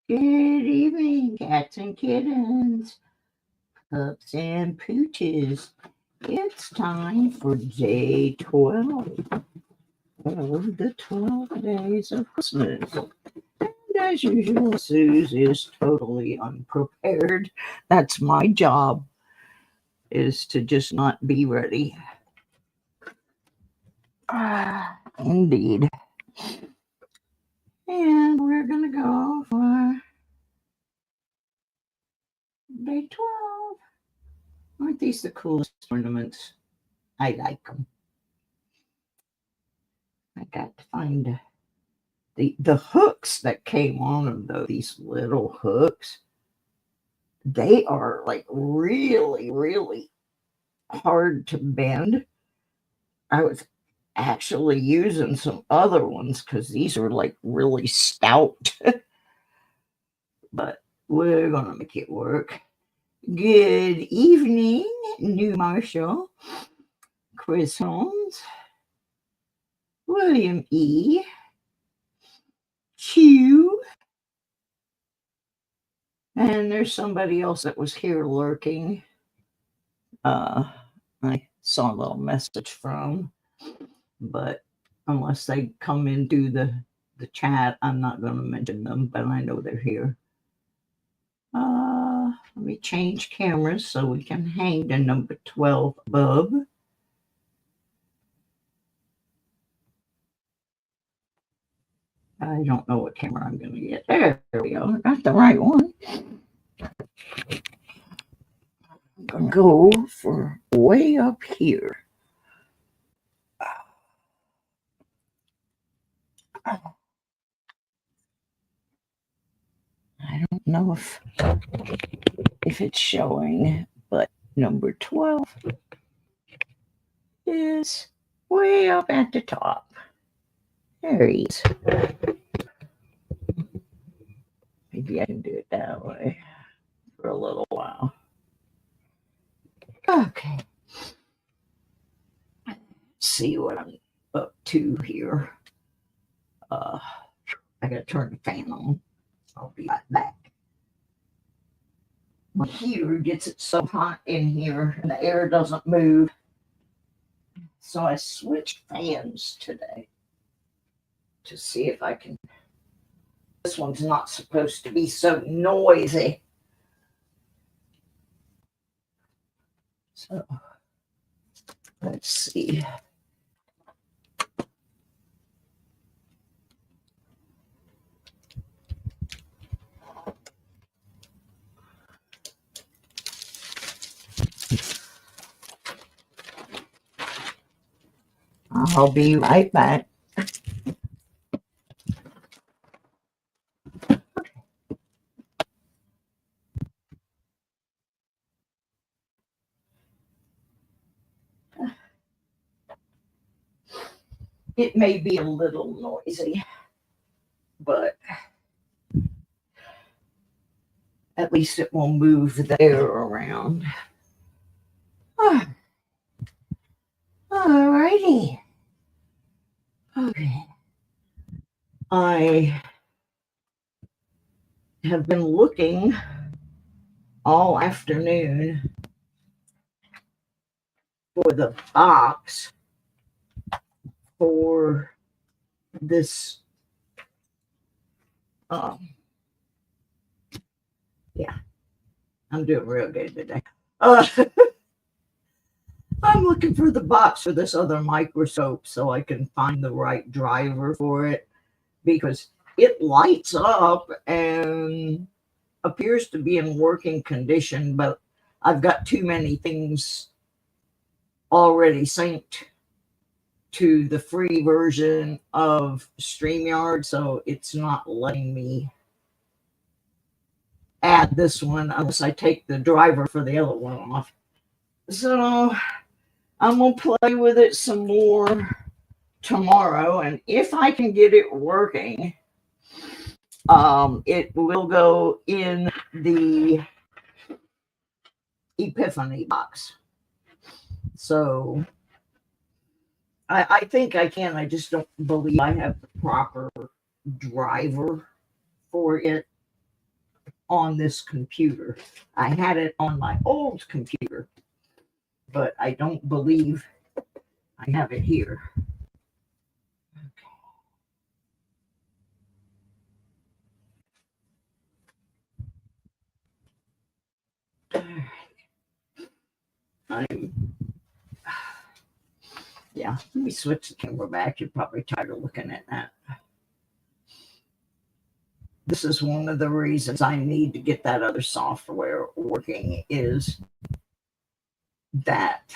Good evening, cats and kittens, pups and pooches. It's time for day 12 of the 12 days of Christmas. And as usual, Suze is totally unprepared. That's my job, is to just not be ready. Indeed. And we're going to go for day 12. Aren't these the coolest ornaments? I like them. I got to find the hooks that came on them though. These little hooks, they are like really hard to bend. I was actually using some other ones because these are like really stout. But we're gonna make it work. Good evening, New Marshall, Chris Holmes, William E. Q. And there's somebody else that was here lurking. I saw a little message from, but unless they come into the chat, I'm not going to mention them, but I know they're here. Let me change cameras so we can hang the number 12 above. I don't know what camera I'm going to get. There we go. Got the right one. I'm going to go for way up here. I don't know if it's showing, but number 12 is way up at the top. There he is. Maybe I can do it that way for a little while. Okay. Let's see what I'm up to here. I gotta turn the fan on. I'll be right back. My heater gets it so hot in here and the air doesn't move. So I switched fans today to see if I can. This one's not supposed to be so noisy. So let's see. I'll be right back. It may be a little noisy, but at least it will move the air around. Alrighty. Okay. I have been looking all afternoon for the box for this. Yeah, I'm doing real good today. I'm looking for the box for this other microscope so I can find the right driver for it, because it lights up and appears to be in working condition, but I've got too many things already synced to the free version of StreamYard, so it's not letting me add this one unless I take the driver for the other one off. So I'm going to play with it some more tomorrow, and if I can get it working, it will go in the Epiphany box. So I think I can. I just don't believe I have the proper driver for it. on this computer. I had it on my old computer, but I don't believe I have it here. Yeah, let me switch the camera back. You're probably tired of looking at that. This is one of the reasons I need to get that other software working, is that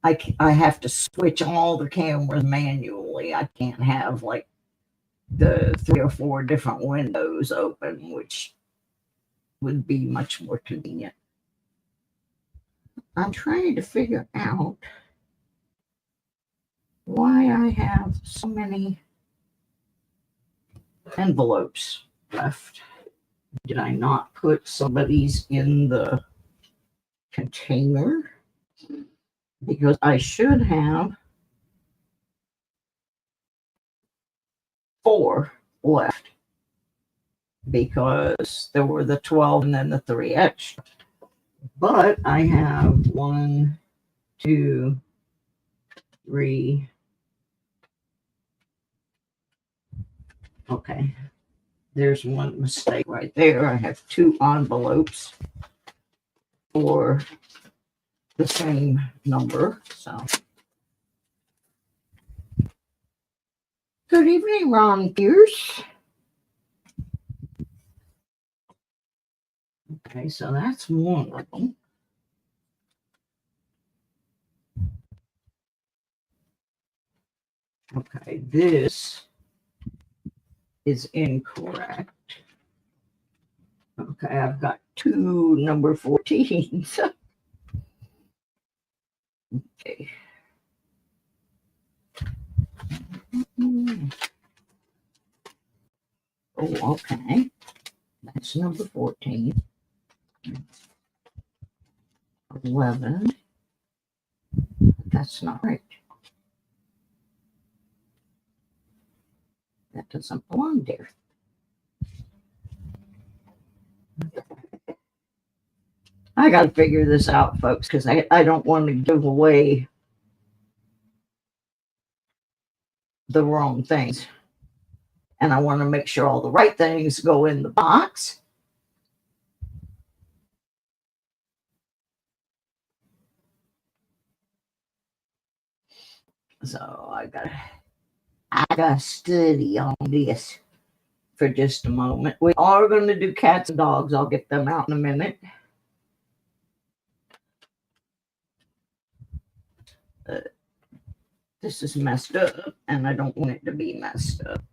I have to switch all the cameras manually. I can't have like the 3 or 4 different windows open, which would be much more convenient. I'm trying to figure out why I have so many envelopes left. Did I not put some of these in the container? Because I should have 4 left, because there were the 12 and then the 3 extra. But I have 1, 2, 3. Okay, there's one mistake right there. I have 2 envelopes for the same number. So, good evening, Ron Pierce. Okay, so that's one of them. Okay, this is incorrect. Okay, I've got 2 number 14s. Okay. Oh, okay. That's number 14. 11. That's not right. That doesn't belong there. I got to figure this out, folks, because I don't want to give away the wrong things. And I want to make sure all the right things go in the box. So I gotta study on this for just a moment. We are going to do cats and dogs. I'll get them out in a minute. This is messed up, and I don't want it to be messed up.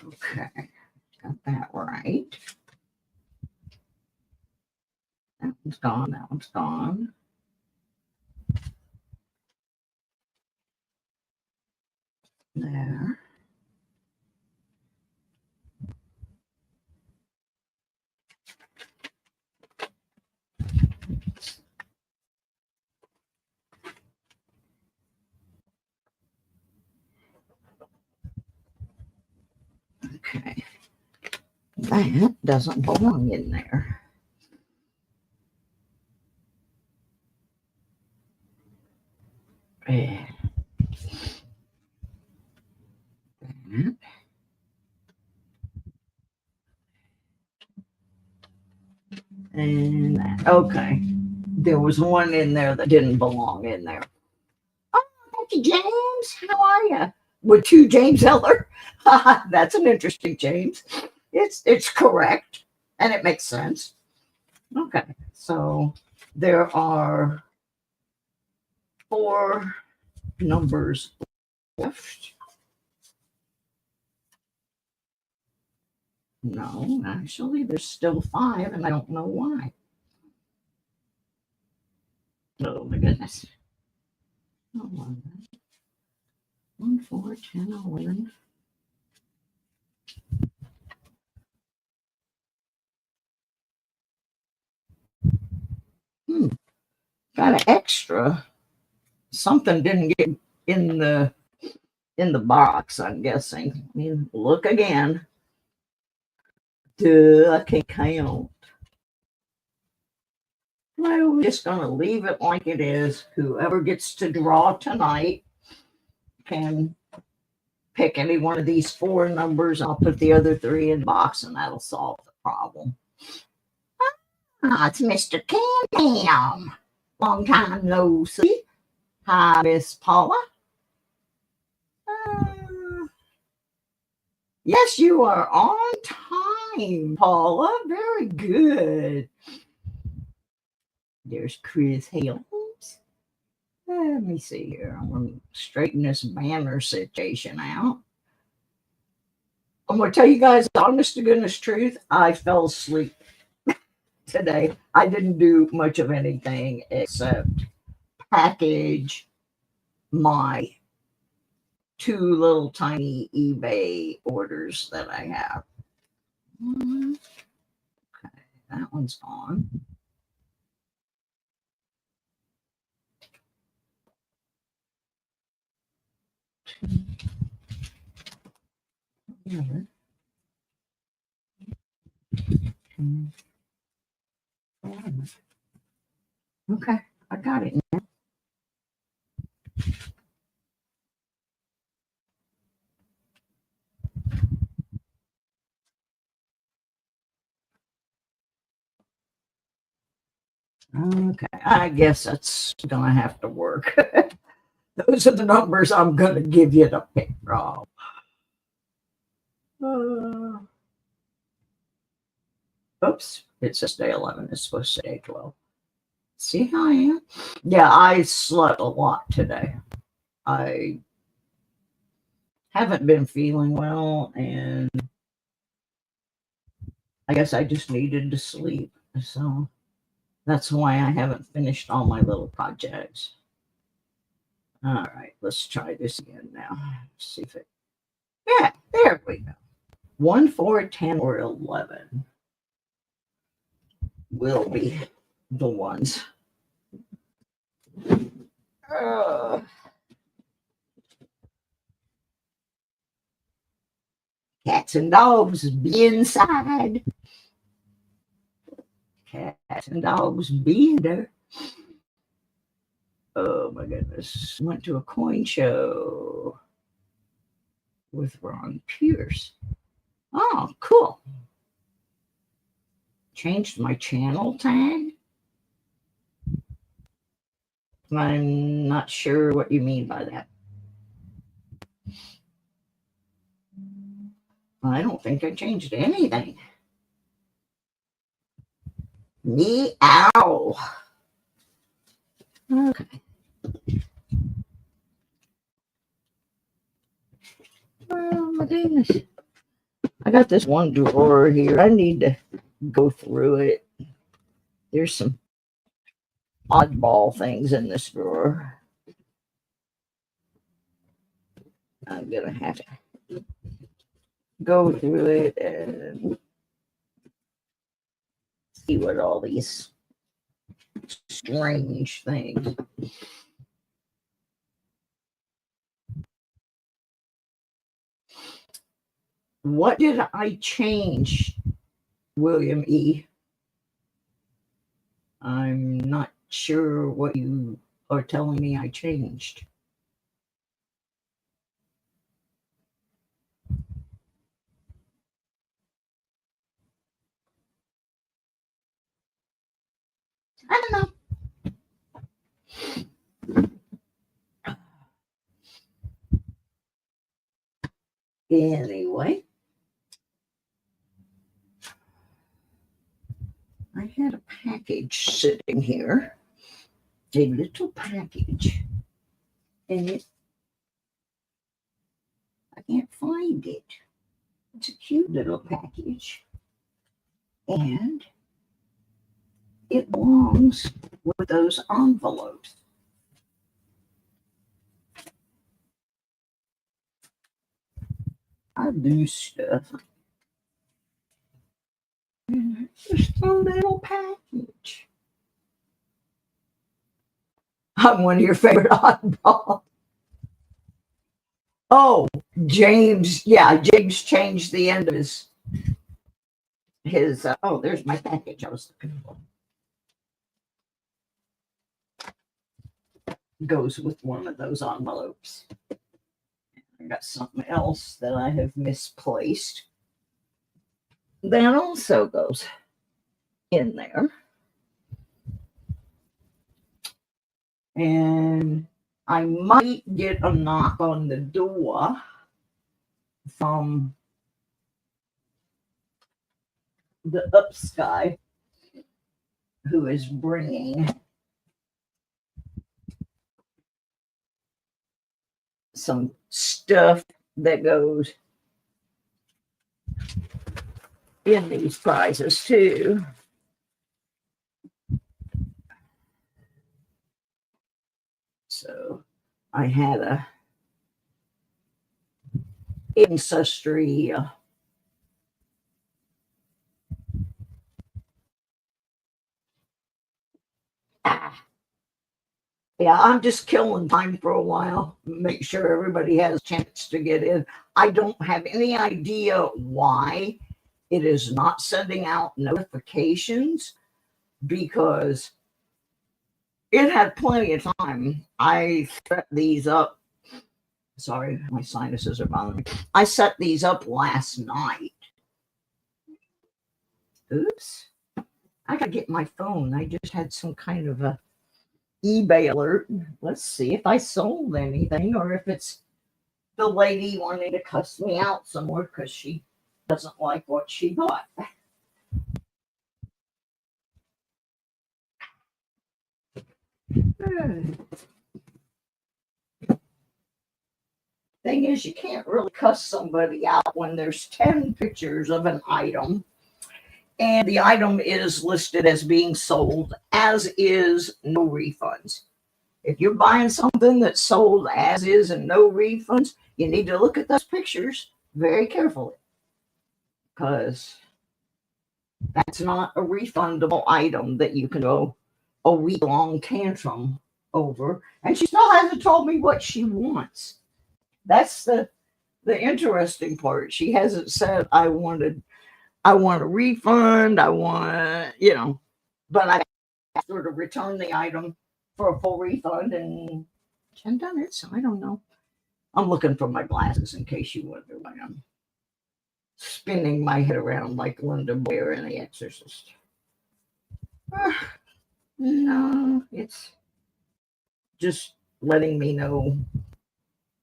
Okay, got that right. That one's gone. That one's gone. There. Okay. That doesn't belong in there. That. And that. Okay. There was one in there that didn't belong in there. Oh, thank you, James. How are you? With 2 James Eller. That's an interesting James. It's correct, and it makes sense. Okay, so there are 4 numbers left. No, actually, there's still 5, and I don't know why. Oh my goodness. 11, 1, 4, 10, 11. Got an extra. Something didn't get in the in the box, I'm guessing. I mean, look again. Duh, I can't count. Well, we're just going to leave it like it is. Whoever gets to draw tonight can pick any one of these four numbers. I'll put the other three in the box, and that'll solve the problem. Ah, it's Mr. Can. Long time no see. Hi, Miss Paula. Yes, you are on time, Paula. Very good. There's Chris Helms. Let me see here. I'm going to straighten this banner situation out. I'm going to tell you guys the honest to goodness truth. I fell asleep today. I didn't do much of anything except package my two little tiny eBay orders that I have. Okay, that one's on. Okay, I got it now. Okay, I guess that's gonna have to work. Those are the numbers I'm gonna give you to pick from. Oops, it says day 11. It's supposed to say day 12. See how I am? Yeah, I slept a lot today. I haven't been feeling well, and I guess I just needed to sleep. So that's why I haven't finished all my little projects. All right, let's try this again now. See if it. Yeah, there we go. 1, 4, 10, or 11 will be the ones. Cats and dogs be inside. Cats and dogs be in there. Oh my goodness. Went to a coin show with Ron Pierce. Oh, cool. Changed my channel tag. I'm not sure what you mean by that. I don't think I changed anything. Meow. Okay. Oh my goodness. I got this one drawer here. I need to go through it. There's some oddball things in this drawer. I'm going to have to go through it and see what all these strange things. What did I change, William E? I'm not sure what you are telling me I changed. I don't know. Anyway, I had a package sitting here, a little package, and I can't find it. It's a cute little package, and it belongs with those envelopes. I do stuff. Just a little package. I'm one of your favorite oddballs. Oh, James. Yeah, James changed the end of his. Oh, there's my package I was looking for. Goes with one of those envelopes. I got something else that I have misplaced. That also goes in there. And I might get a knock on the door from the Ups guy who is bringing some stuff that goes in these prizes too. So I had a ancestry yeah, I'm just killing time for a while, make sure everybody has a chance to get in. I don't have any idea why it is not sending out notifications because it had plenty of time. I set these up. Sorry, my sinuses are bothering me. I set these up last night. Oops. I gotta get my phone. I just had some kind of a eBay alert. Let's see if I sold anything or if it's the lady wanting to cuss me out some more because she doesn't like what she bought. Thing is, you can't really cuss somebody out when there's 10 pictures of an item and the item is listed as being sold, as is, no refunds. If you're buying something that's sold as is and no refunds, you need to look at those pictures very carefully because that's not a refundable item that you can go a week long tantrum over. And she still hasn't told me what she wants. That's the interesting part. She hasn't said I want a refund. I want, but I asked her to return the item for a full refund and she hasn't done it, so I don't know. I'm looking for my glasses in case you wonder why I'm spinning my head around like Linda Blair in The Exorcist. No, it's just letting me know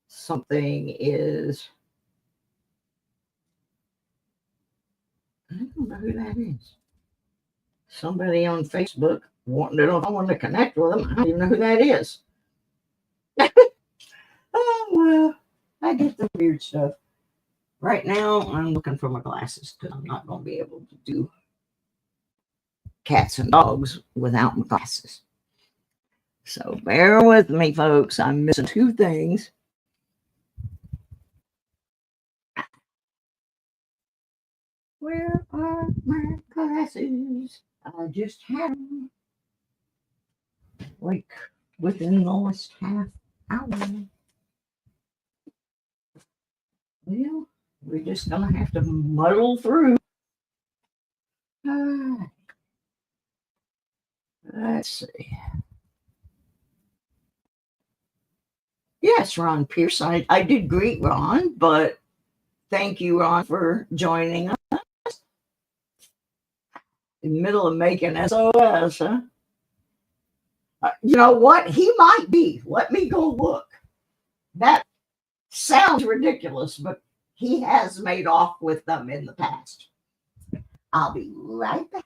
something is. I don't know who that is. Somebody on Facebook wanting to know if I want to connect with them. I don't even know who that is. Oh, well, I get the weird stuff. Right now, I'm looking for my glasses because I'm not going to be able to do cats and dogs without my glasses. So bear with me, folks. I'm missing two things. Where are my glasses? I just had them like within the last half hour. Well, we're just gonna have to muddle through. Let's see. Yes, Ron Pierce. I did greet Ron, but thank you, Ron, for joining us in the middle of making SOS, huh? You know what? He might be. Let me go look. That sounds ridiculous, but he has made off with them in the past. I'll be right back.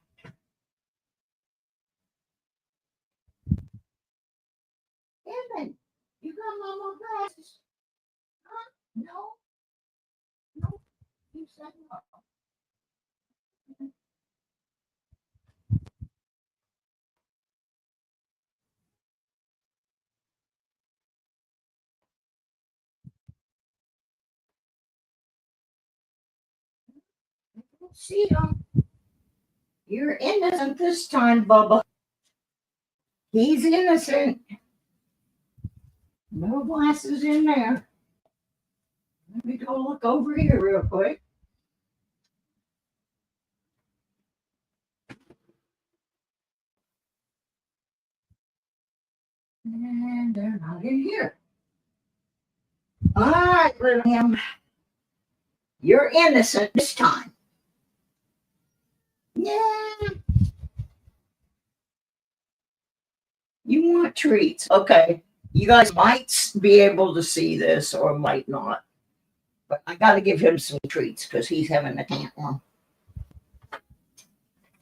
Evan, you got my more glasses? Huh? No, no. You said no. See him. You're innocent this time, Bubba. He's innocent. No glasses in there. Let me go look over here real quick. And they're not in here. All right, William. You're innocent this time. Yeah. You want treats. Okay. You guys might be able to see this or might not. But I got to give him some treats because he's having a tantrum.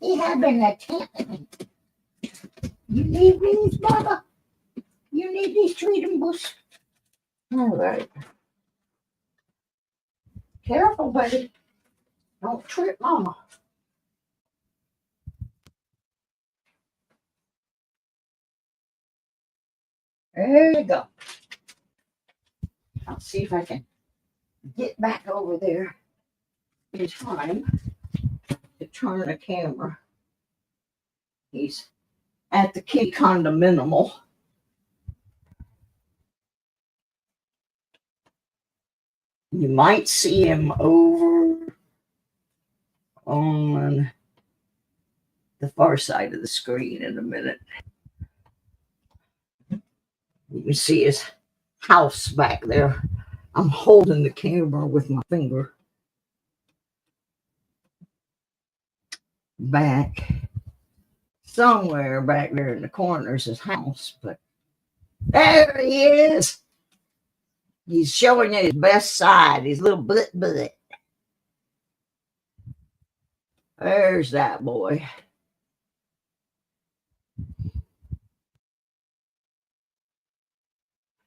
He's having a tantrum. You need these, Bubba? You need these treatables? All right. Careful, buddy. Don't trip Mama. There you go. I'll see if I can get back over there in time to turn the camera. He's at the Key Condominium. You might see him over on the far side of the screen in a minute. You can see his house back there. I'm holding the camera with my finger. Back somewhere back there in the corner is his house, but there he is. He's showing you his best side, his little butt. There's that boy.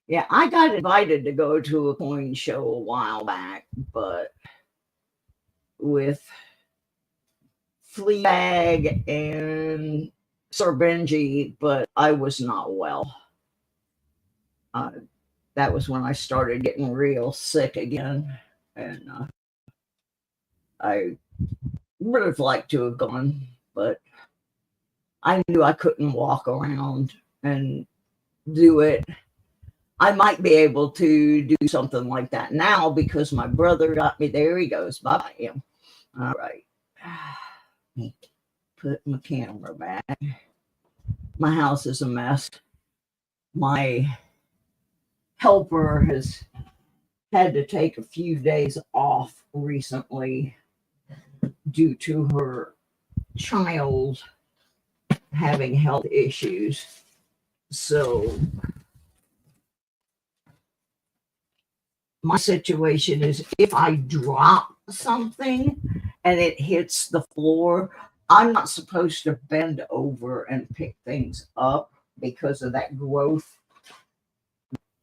Yeah, I got invited to go to a coin show a while back, but with Fleabag and Sir Benji, but I was not well. That was when I started getting real sick again, and I would have liked to have gone, but I knew I couldn't walk around and do it. I might be able to do something like that now because my brother got me. There he goes. Bye, him. All right. Let me put my camera back. My house is a mess. My helper has had to take a few days off recently due to her child having health issues. So my situation is if I drop something and it hits the floor, I'm not supposed to bend over and pick things up because of that growth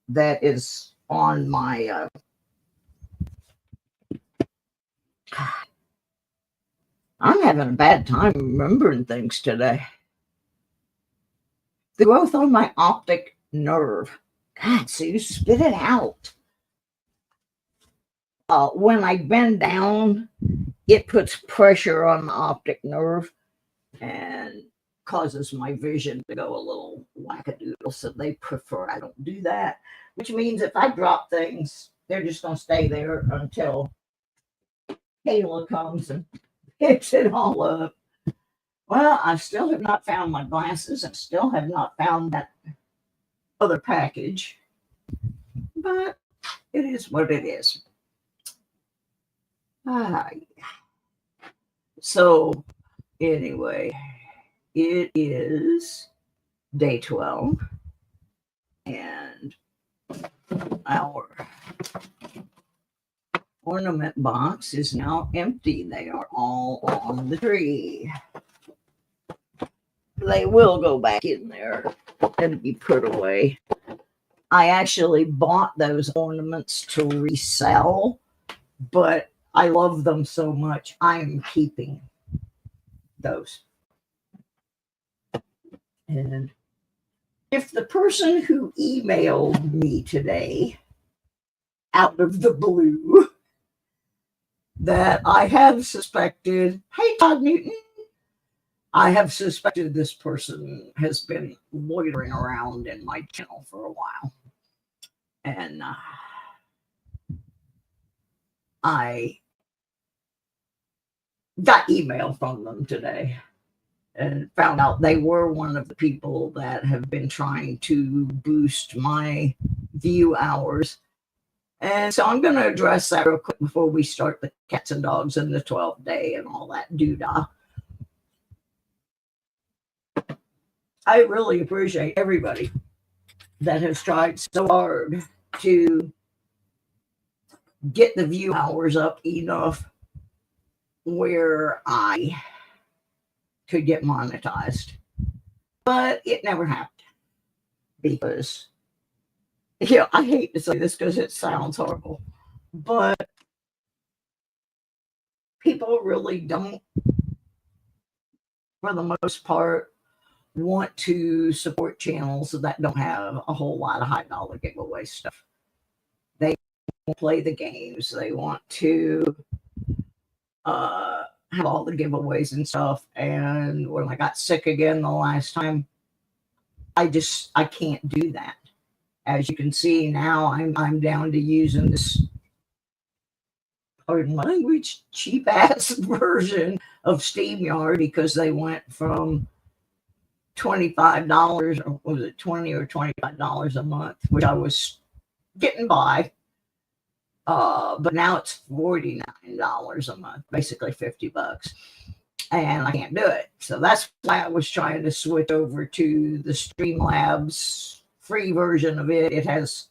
that is on my I'm having a bad time remembering things today. The growth on my optic nerve. God, Sue, spit it out. When I bend down, it puts pressure on the optic nerve and causes my vision to go a little wackadoodle. So they prefer I don't do that, which means if I drop things, they're just going to stay there until Kayla comes and picks it all up. Well, I still have not found my glasses. I still have not found that other package, but it is what it is. So anyway, it is day 12 and our ornament box is now empty. They are all on the tree. They will go back in there and be put away. I actually bought those ornaments to resell, but I love them so much, I'm keeping those. And if the person who emailed me today, out of the blue, that I have suspected, hey, Todd Newton, I have suspected this person has been loitering around in my channel for a while. And I got email from them today and found out they were one of the people that have been trying to boost my view hours. And so I'm going to address that real quick before we start the cats and dogs and the 12th day and all that doodah. I really appreciate everybody that has tried so hard to get the view hours up enough where I could get monetized. But it never happened because, I hate to say this because it sounds horrible, but people really don't, for the most part, want to support channels that don't have a whole lot of high dollar giveaway stuff. They want to play the games. They want to have all the giveaways and stuff. And when I got sick again the last time, I can't do that. As you can see now, I'm down to using this, pardon my language, cheap ass version of StreamYard because they went from $25, or was it $20 or $25 a month, which I was getting by. But now it's $49 a month, basically $50, and I can't do it. So that's why I was trying to switch over to the Streamlabs free version of it. It has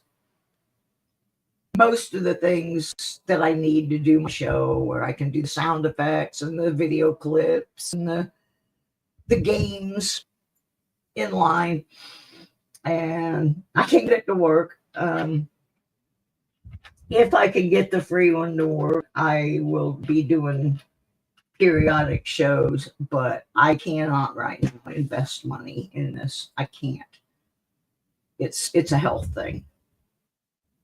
most of the things that I need to do my show, where I can do the sound effects and the video clips and the games in line, and I can't get it to work. If I can get the free one to work, I will be doing periodic shows, but I cannot right now invest money in this. I can't. It's a health thing.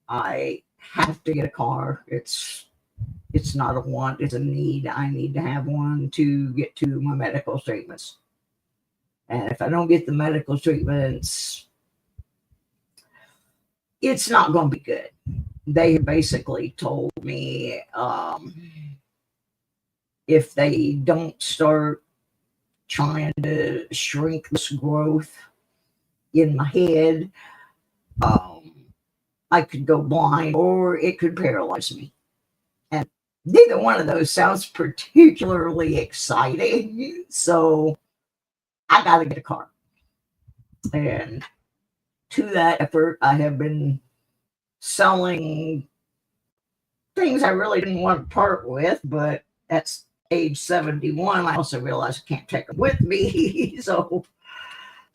I have to get a car. It's not a want, it's a need. I need to have one to get to my medical treatments. And if I don't get the medical treatments, it's not going to be good. They basically told me if they don't start trying to shrink this growth in my head, I could go blind or it could paralyze me. And neither one of those sounds particularly exciting. So I got to get a car. And to that effort, I have been selling things I really didn't want to part with, but at age 71, I also realized I can't take them with me. So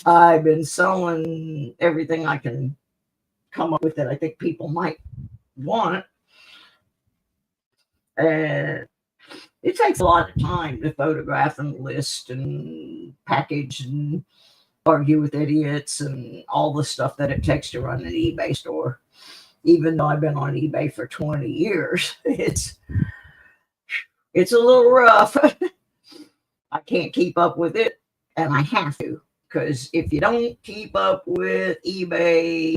I've been selling everything I can come up with that I think people might want. And it takes a lot of time to photograph and list and package and argue with idiots and all the stuff that it takes to run an eBay store. Even though I've been on eBay for 20 years, it's a little rough. I can't keep up with it, and I have to, because if you don't keep up with eBay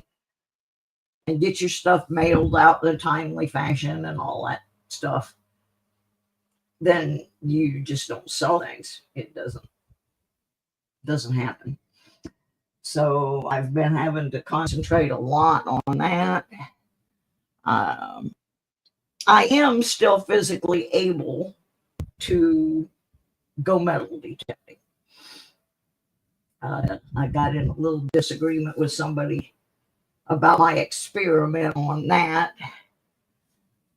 and get your stuff mailed out in a timely fashion and all that stuff, then you just don't sell things. It doesn't happen. So I've been having to concentrate a lot on that. I am still physically able to go metal detecting. I got in a little disagreement with somebody about my experiment on that.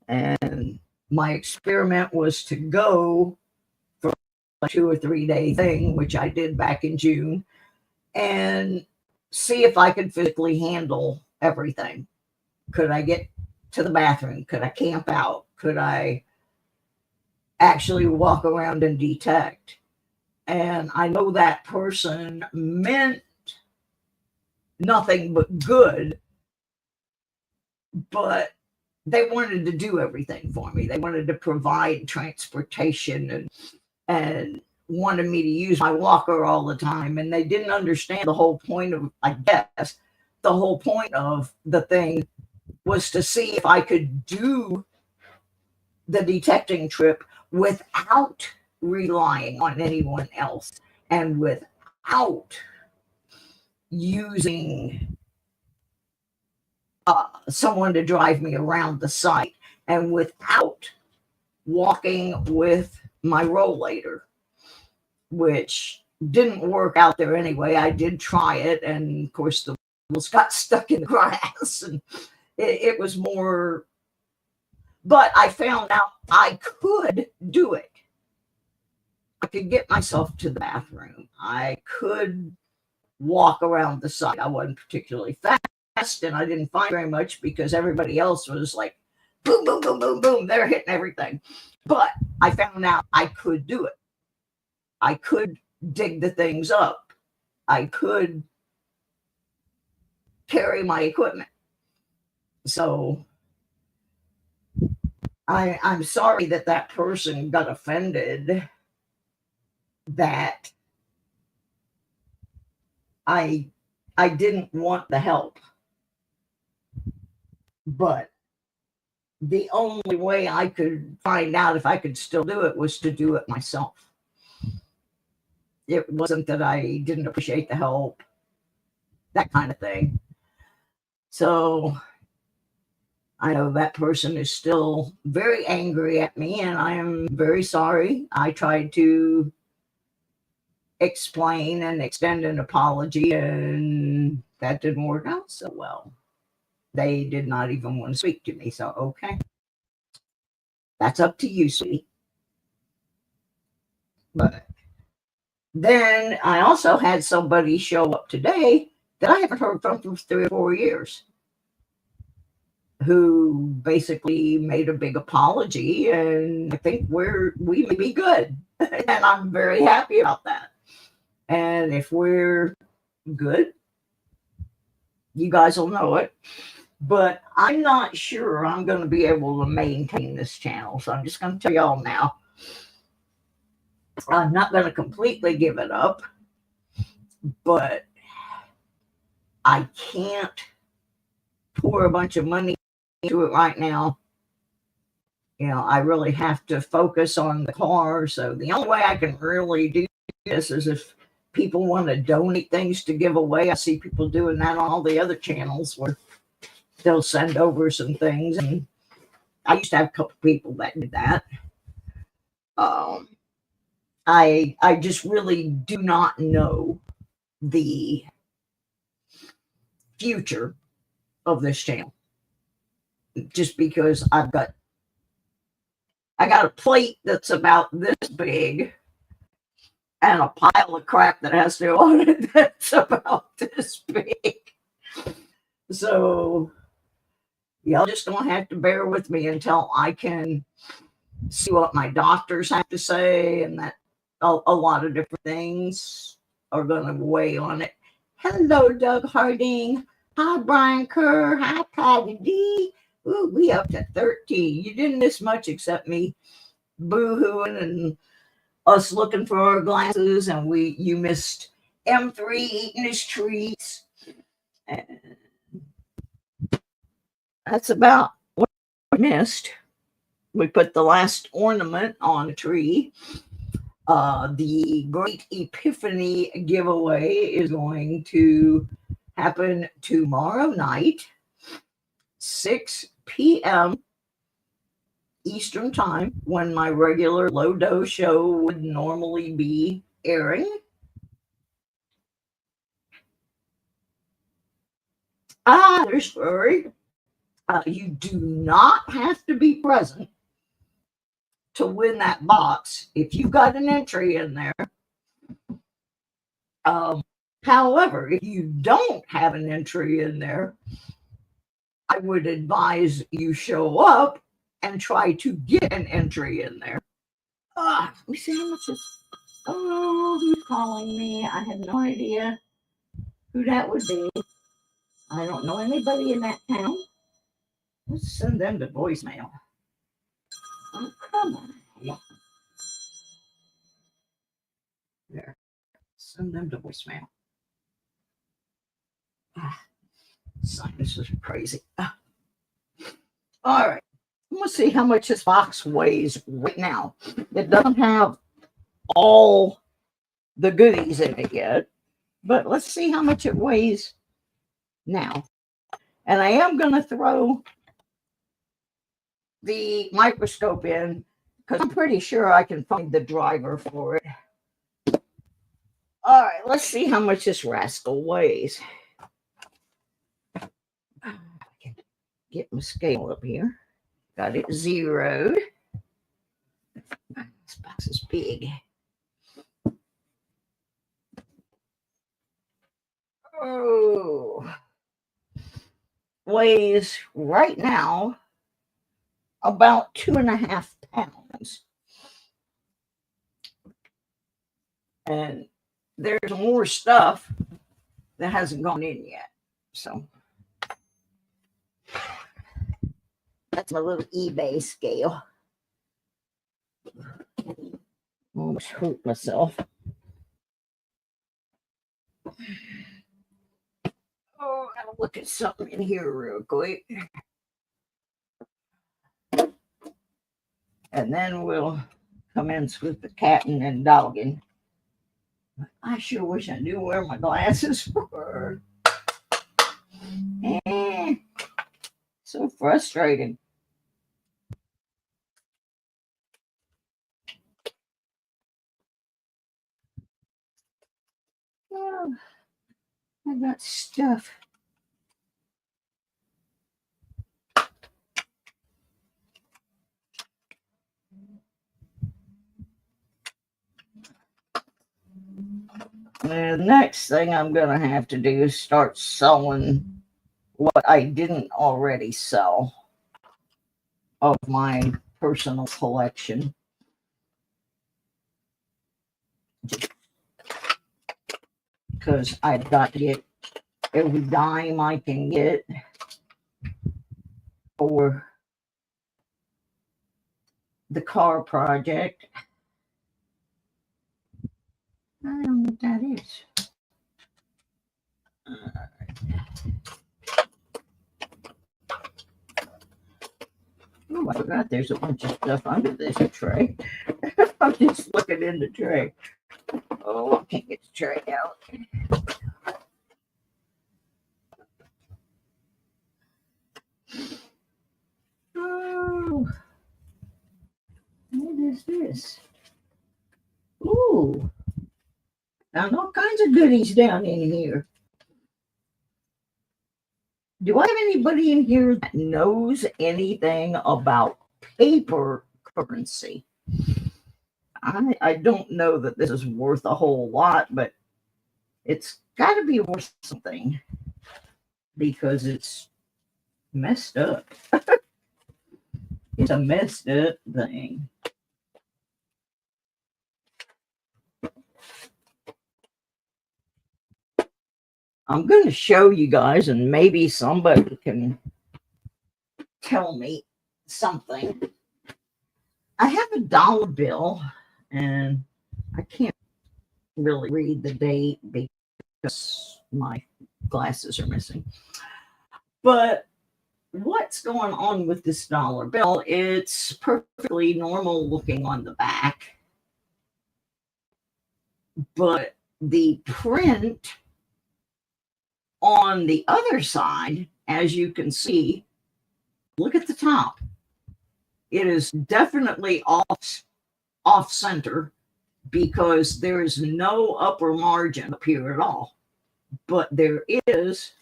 And my experiment was to go for a 2 or 3 day thing, which I did back in June, and see if I could physically handle everything. Could I get to the bathroom? Could I camp out? Could I actually walk around and detect? And I know that person meant nothing but good, but they wanted to do everything for me. They wanted to provide transportation and wanted me to use my walker all the time. And they didn't understand the whole point of, I guess, the whole point of the thing was to see if I could do the detecting trip without relying on anyone else and without using someone to drive me around the site and without walking with my rollator, which didn't work out there anyway. I did try it, and of course the wheels got stuck in the grass, and it was more. But I found out I could do it. I could get myself to the bathroom. I could walk around the site. I wasn't particularly fast, and I didn't find very much because everybody else was like, boom, boom, boom, boom, boom. They're hitting everything. But I found out I could do it. I could dig the things up. I could carry my equipment. So I'm sorry that that person got offended that I didn't want the help. But the only way I could find out if I could still do it was to do it myself. It wasn't that I didn't appreciate the help, that kind of thing. So I know that person is still very angry at me, and I am very sorry. I tried to explain and extend an apology, and that didn't work out so well. They did not even want to speak to me. So, okay, that's up to you, sweetie. But then I also had somebody show up today that I haven't heard from for 3 or 4 years, who basically made a big apology, and I think we may be good. And I'm very happy about that. And if we're good, you guys will know it. But I'm not sure I'm going to be able to maintain this channel. So I'm just going to tell y'all now. I'm not going to completely give it up, but I can't pour a bunch of money into it right now. You know, I really have to focus on the car. So the only way I can really do this is if people want to donate things to give away. I see people doing that on all the other channels where they'll send over some things. And I used to have a couple people that did that. I just really do not know the future of this channel, just because I got a plate that's about this big and a pile of crap that has to go on it that's about this big. So y'all just gonna have to bear with me until I can see what my doctors have to say, and that a lot of different things are gonna weigh on it. Hello, Doug Harding. Hi, Brian Kerr. Hi, Patty D. Ooh, we up to 13. You didn't miss much except me boo-hooing and us looking for our glasses, and you missed M3 eating his treats. And that's about what we missed. We put the last ornament on a tree. The Great Epiphany giveaway is going to happen tomorrow night, 6 p.m. Eastern Time, when my regular low dose show would normally be airing. There's Furry. You do not have to be present to win that box if you've got an entry in there. However, if you don't have an entry in there, I would advise you show up and try to get an entry in there. Let me see how much is. Oh, who's calling me? I have no idea who that would be. I don't know anybody in that town. Let's send them to voicemail. Oh, come on. Yeah. There. Send them to voicemail. Sinuses are crazy. All right. Let's see how much this box weighs right now. It doesn't have all the goodies in it yet, but let's see how much it weighs now. And I am going to throw the microscope in because I'm pretty sure I can find the driver for it. All right, let's see how much this rascal weighs. I can get my scale up here. Got it zeroed. This box is big. Oh, weighs right now about 2.5 pounds. And there's more stuff that hasn't gone in yet. So that's my little eBay scale. Almost hurt myself. Oh, I gotta look at something in here real quick. And then we'll commence with the catting and dogging. I sure wish I knew where my glasses were. So frustrating. Oh, I got stuff. And the next thing I'm going to have to do is start selling what I didn't already sell of my personal collection. Because I've got to get every dime I can get for the car project. I don't know what that is. Oh, I forgot there's a bunch of stuff under this tray. I'm just looking in the tray. Oh, I can't get the tray out. Oh, what is this? Ooh, found all kinds of goodies down in here. Do I have anybody in here that knows anything about paper currency? I don't know that this is worth a whole lot, but it's got to be worth something because it's messed up. It's a messed up thing. I'm going to show you guys, and maybe somebody can tell me something. I have a dollar bill, and I can't really read the date because my glasses are missing. But what's going on with this dollar bill? It's perfectly normal looking on the back, but the print on the other side, as you can see, look at the top. It is definitely off center because there is no upper margin up here at all. But there is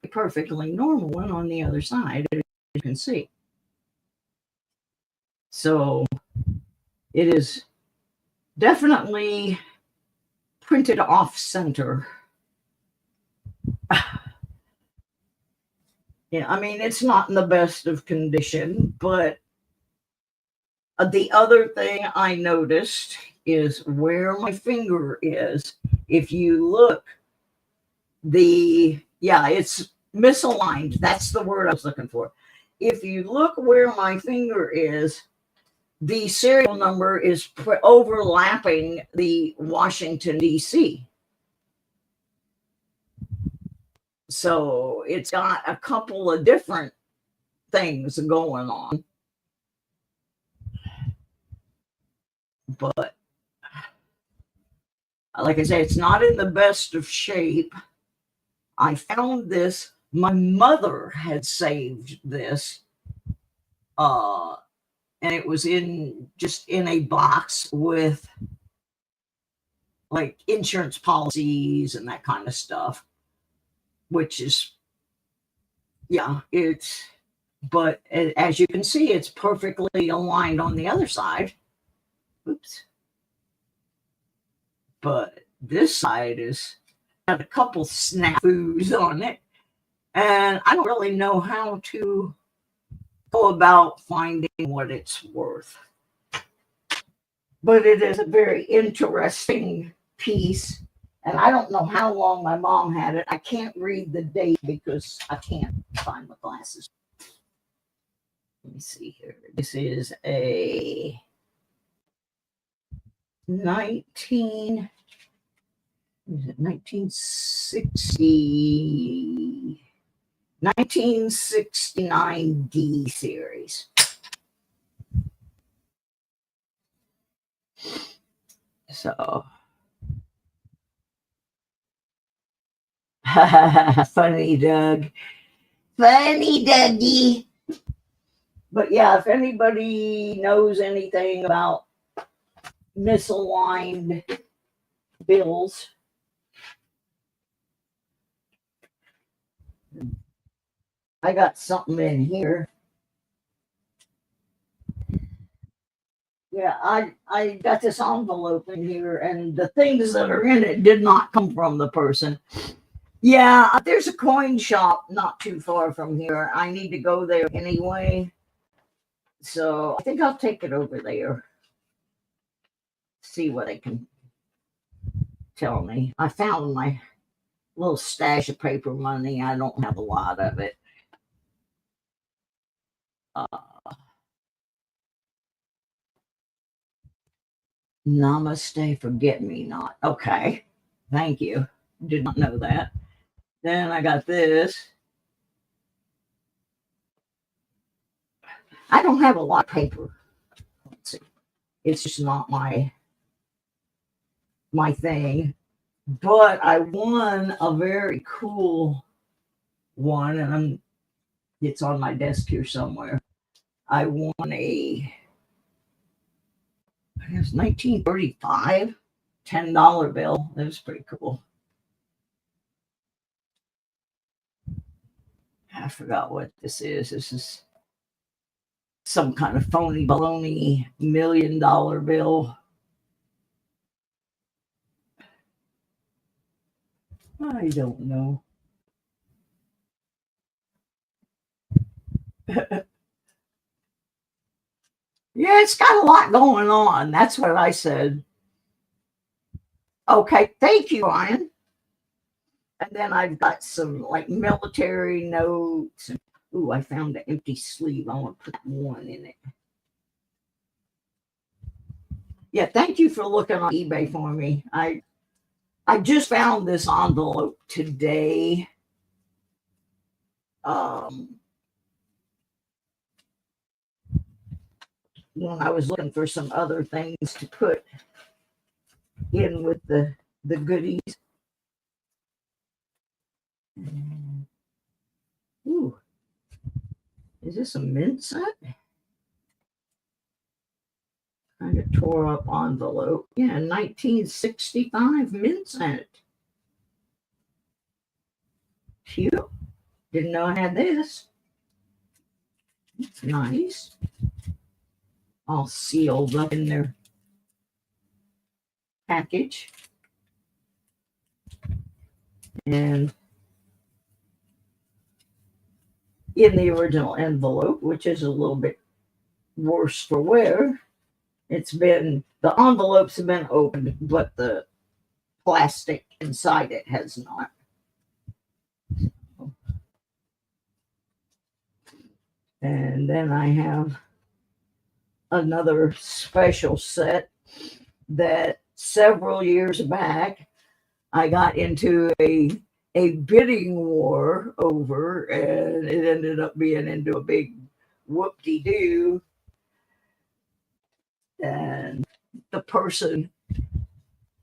a perfectly normal one on the other side, as you can see. So it is definitely printed off center. Yeah, I mean, it's not in the best of condition, but the other thing I noticed is where my finger is. If you look, it's misaligned. That's the word I was looking for. If you look where my finger is, the serial number is overlapping the Washington, D.C. So it's got a couple of different things going on. But like I say, it's not in the best of shape. I found this. My mother had saved this, and it was just in a box with like insurance policies and that kind of stuff, which is, yeah, but as you can see, it's perfectly aligned on the other side. Oops. But this side has got a couple snafus on it, and I don't really know how to go about finding what it's worth. But it is a very interesting piece, and I don't know how long my mom had it. I can't read the date because I can't find my glasses. Let me see here. This is a 1969 D series. So funny Doug. Funny Dougie. But yeah, if anybody knows anything about misaligned bills, I got something in here. Yeah, I got this envelope in here, and the things that are in it did not come from the person. Yeah, there's a coin shop not too far from here. I need to go there anyway. So I think I'll take it over there. See what they can tell me. I found my little stash of paper money. I don't have a lot of it. Namaste, forget me not. Okay. Thank you. Did not know that. Then I got this. I don't have a lot of paper. Let's see. It's just not my thing. But I won a very cool one, and it's on my desk here somewhere. I won I guess 1935 $10 bill. That was pretty cool. I forgot what this is. This is some kind of phony baloney $1 million bill. I don't know. Yeah, it's got a lot going on. That's what I said. Okay, thank you, Ryan. And then I've got some like military notes. Ooh, I found an empty sleeve. I want to put one in it. Yeah, thank you for looking on eBay for me. I just found this envelope today. When I was looking for some other things to put in with the goodies. Ooh, is this a mint set? Kind of tore up envelope. Yeah, 1965 mint set. Cute. Didn't know I had this. It's nice. All sealed up in their package. And in the original envelope, which is a little bit worse for wear, the envelopes have been opened, but the plastic inside it has not. And then I have another special set that several years back I got into a bidding war over, and it ended up being into a big whoop-de-doo. And the person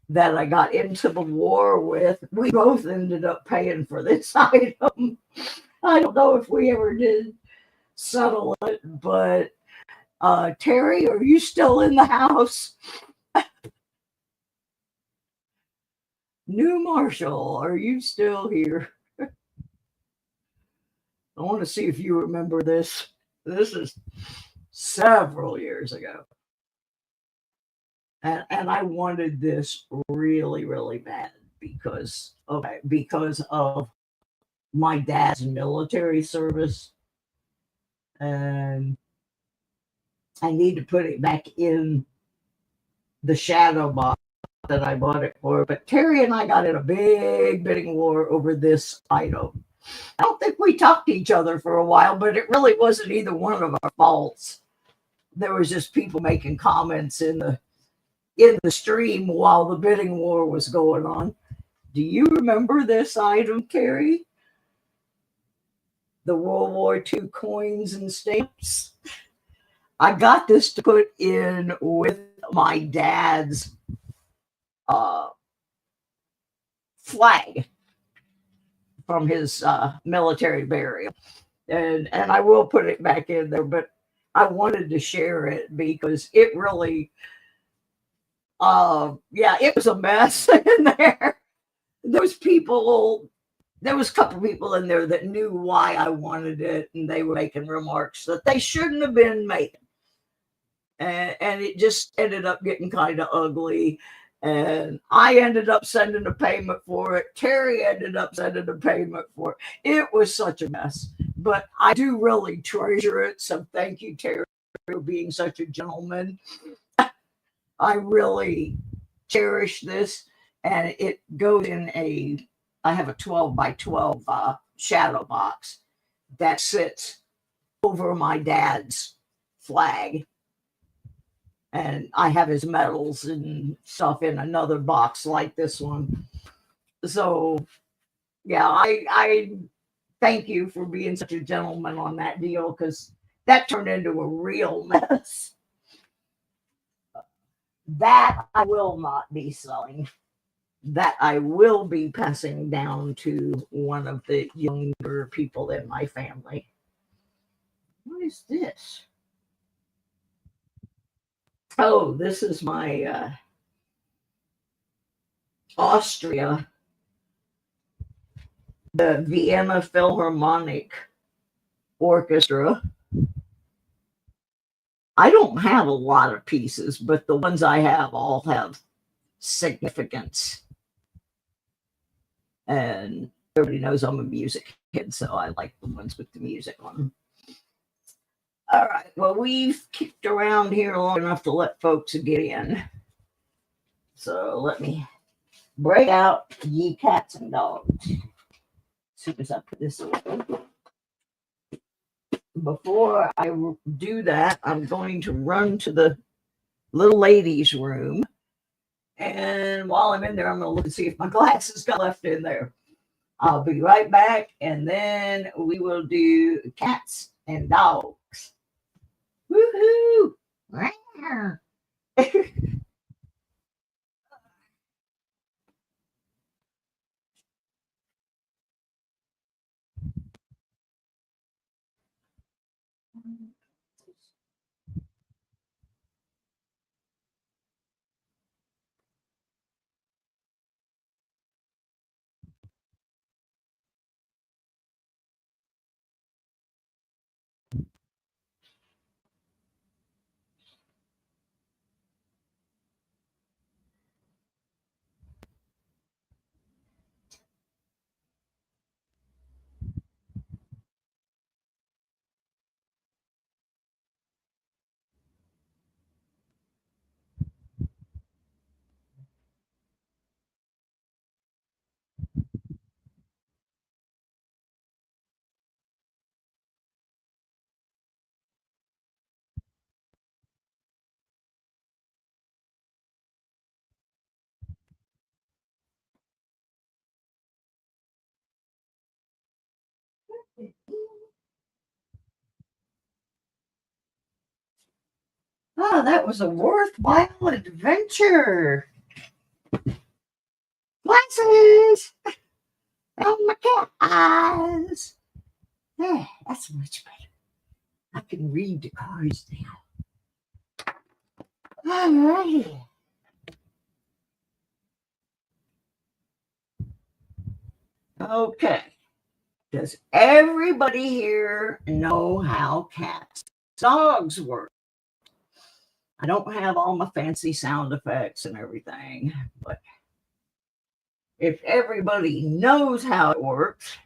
that I got into the war with, we both ended up paying for this item. I don't know if we ever did settle it, but Terry, are you still in the house? New Marshall, are you still here? I want to see if you remember this. This is several years ago. And I wanted this really, really bad because of my dad's military service. And I need to put it back in the shadow box that I bought it for. But Terry and I got in a big bidding war over this item. I don't think we talked to each other for a while, but it really wasn't either one of our faults. There was just people making comments in the stream while the bidding war was going on. Do you remember this item, Carrie? The World War II coins and stamps. I got this to put in with my dad's flag from his military burial. And I will put it back in there, but I wanted to share it because it really, it was a mess in there. There was a couple people in there that knew why I wanted it, and they were making remarks that they shouldn't have been making. And it just ended up getting kind of ugly. And I ended up sending a payment for it. Terry ended up sending a payment for it. It was such a mess, but I do really treasure it. So thank you, Terry, for being such a gentleman. I really cherish this, and it goes in I have a 12 by 12 shadow box that sits over my dad's flag. And I have his medals and stuff in another box like this one. So, yeah, I thank you for being such a gentleman on that deal, because that turned into a real mess. That I will not be selling. That I will be passing down to one of the younger people in my family. What is this? Oh, this is my Austria, the Vienna Philharmonic Orchestra. I don't have a lot of pieces, but the ones I have all have significance. And everybody knows I'm a music kid, so I like the ones with the music on them. All right, well, we've kicked around here long enough to let folks get in. So let me break out ye cats and dogs. As soon as I put this away. Before I do that, I'm going to run to the little ladies' room. And while I'm in there, I'm going to look and see if my glasses got left in there. I'll be right back, and then we will do cats and dogs. Woohoo! that was a worthwhile adventure. Glasses on my cat eyes. Yeah, that's much better. I can read the cards now. All righty. Okay. Does everybody here know how cats, dogs work? I don't have all my fancy sound effects and everything, but if everybody knows how it works,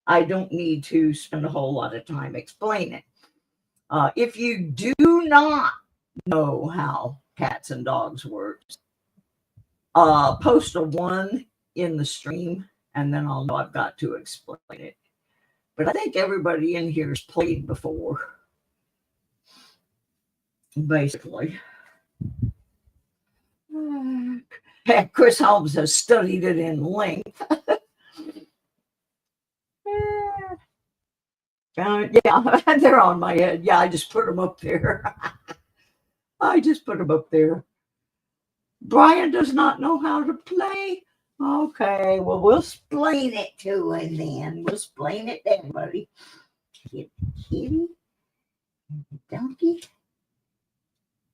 I don't need to spend a whole lot of time explaining. If you do not know how cats and dogs work, post a 1 in the stream, and then I'll know I've got to explain it. But I think everybody in here has played before, basically. Chris Holmes has studied it in length. Yeah, they're on my head. Yeah, I just put them up there. I just put them up there. Brian does not know how to play. Okay, well, we'll explain it to him then. We'll explain it then, buddy. Kitty, kitty, donkey.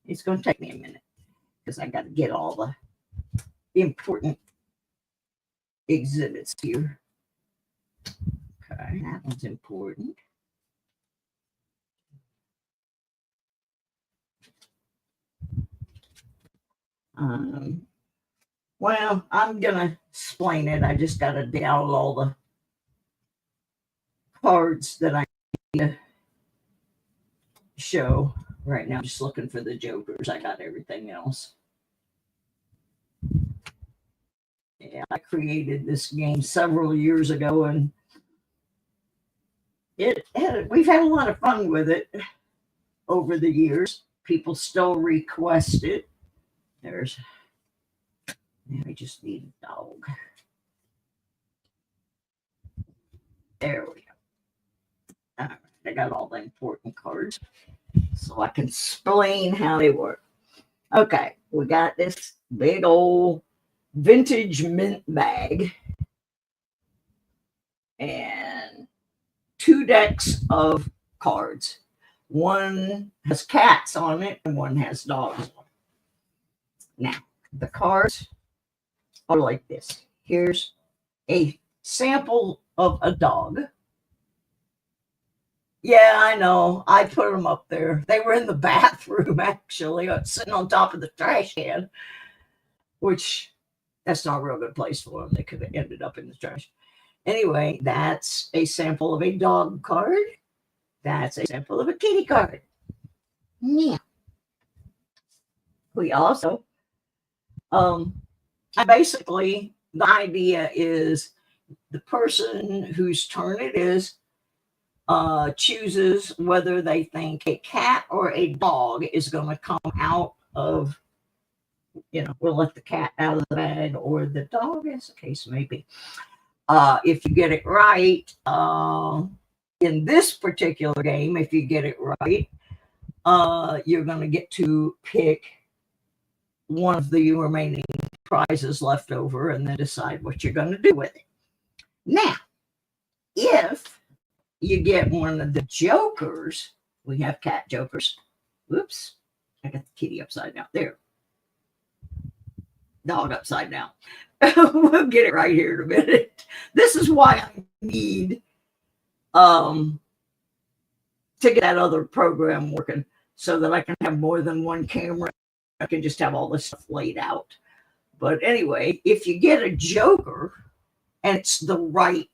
It's going to take me a minute because I got to get all the important exhibits here. Okay, that one's important. Well, I'm going to explain it. I just got to download all the cards that I need to show right now. I'm just looking for the jokers. I got everything else. Yeah, I created this game several years ago, and we've had a lot of fun with it over the years. People still request it. I just need a dog. There we go. All right, I got all the important cards so I can explain how they work. Okay, we got this big old vintage mint bag and 2 decks of cards. One has cats on it and one has dogs on it. Now, the cards are like this. Here's a sample of a dog. Yeah, I know. I put them up there. They were in the bathroom, actually, sitting on top of the trash can, which that's not a real good place for them. They could have ended up in the trash. Anyway, that's a sample of a dog card. That's a sample of a kitty card. Yeah. We also, basically, the idea is the person whose turn it is chooses whether they think a cat or a dog is going to come out of, we'll let the cat out of the bag or the dog, as the case may be. If you get it right, in this particular game, if you get it right, you're going to get to pick one of the remaining prizes left over and then decide what you're going to do with it. Now, if you get one of the jokers, we have cat jokers. Whoops, I got the kitty upside down. There. Dog upside down. We'll get it right here in a minute. This is why I need to get that other program working so that I can have more than one camera. I can just have all this stuff laid out. But anyway, if you get a joker and it's the right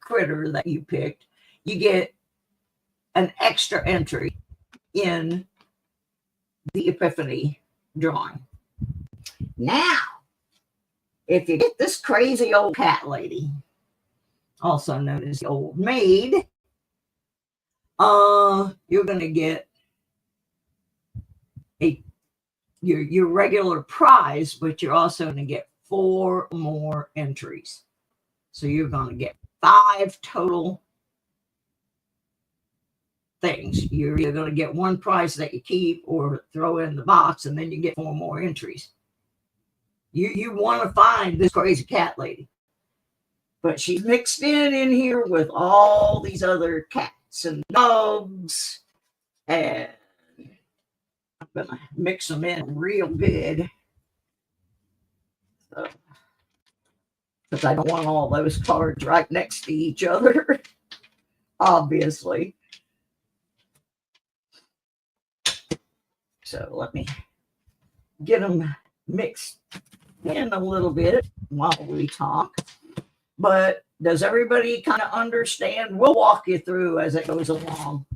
critter that you picked, you get an extra entry in the Epiphany drawing. Now, if you get this crazy old cat lady, also known as the old maid, you're going to get your regular prize, but you're also going to get 4 more entries. So you're going to get 5 total things. You're either going to get one prize that you keep or throw it in the box, and then you get 4 more entries. You want to find this crazy cat lady. But she's mixed in here with all these other cats and dogs. And I'm going to mix them in real good. So, because I don't want all those cards right next to each other, obviously. So let me get them mixed in a little bit while we talk. But does everybody kind of understand? We'll walk you through as it goes along.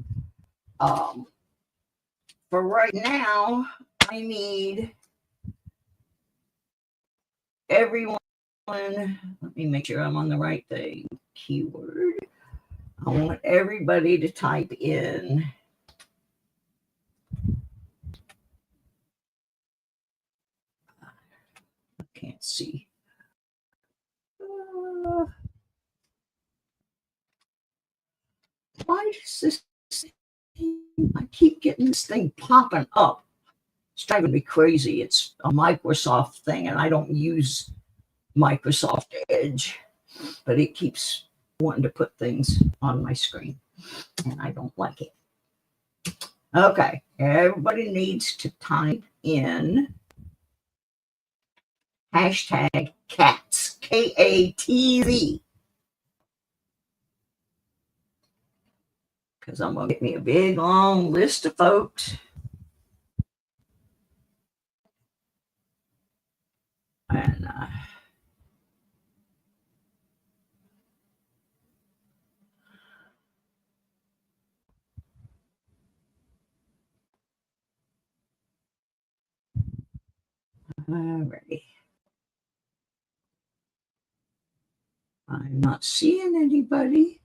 For right now, I need everyone. Let me make sure I'm on the right thing. Keyword. I want everybody to type in I can't see. Why does this thing, I keep getting this thing popping up. It's driving me crazy. It's a Microsoft thing, and I don't use Microsoft Edge, but it keeps wanting to put things on my screen, and I don't like it. Okay, everybody needs to type in hashtag cats, KATZ, because I'm going to get me a big, long list of folks. And alrighty. I'm not seeing anybody.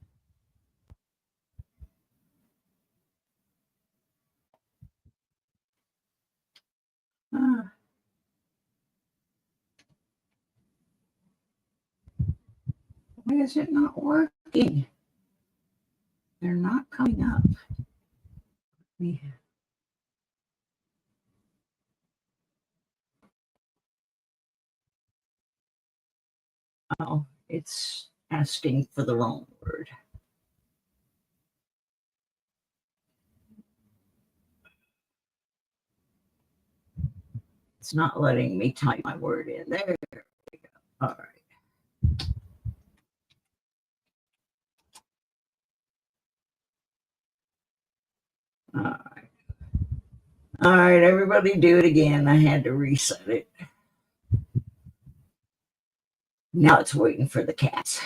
Why is it not working? They're not coming up. Oh, it's asking for the wrong word. It's not letting me type my word in. There we go. All right. All right. All right, everybody do it again. I had to reset it. Now it's waiting for the cats.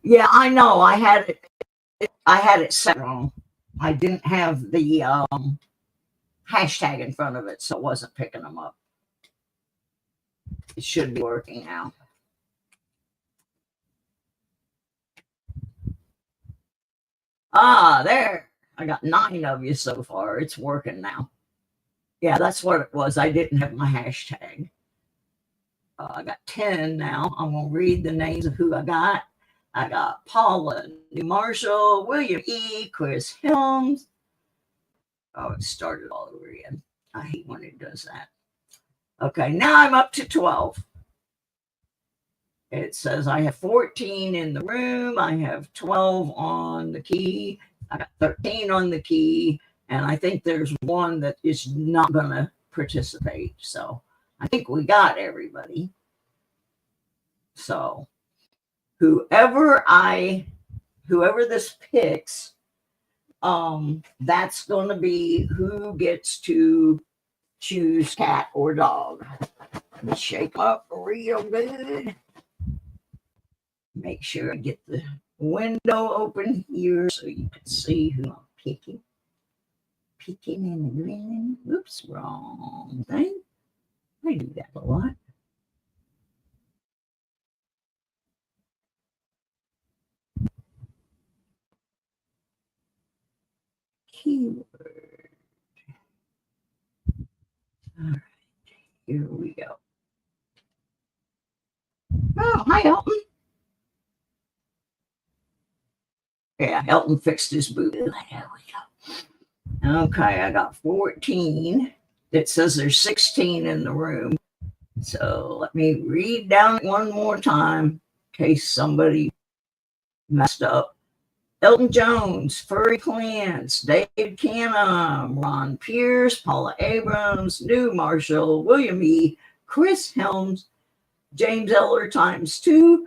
Yeah, I know. I had it set wrong. I didn't have the hashtag in front of it, so it wasn't picking them up. It should be working now. Ah, there. I got 9 of you so far. It's working now. Yeah, that's what it was. I didn't have my hashtag. I got 10 now. I'm going to read the names of who I got. I got Paula New Marshall, William E., Chris Helms. Oh, it started all over again. I hate when it does that. Okay, now I'm up to 12. It says I have 14 in the room. I have 12 on the key. I got 13 on the key. And I think there's one that is not going to participate. So I think we got everybody. So whoever this picks, that's going to be who gets to choose cat or dog. Let me shake up real good. Make sure I get the window open here so you can see who I'm picking. Picking and grinning. Oops, wrong thing. I do that a lot. Keyword. All right, here we go. Oh, hi, Elton. Yeah, Elton fixed his boot. There we go. Okay, I got 14. It says there's 16 in the room. So let me read down one more time in case somebody messed up. Elton Jones, Furry Clance, David Canham, Ron Pierce, Paula Abrams, New Marshall, William E., Chris Helms, James Eller ×2,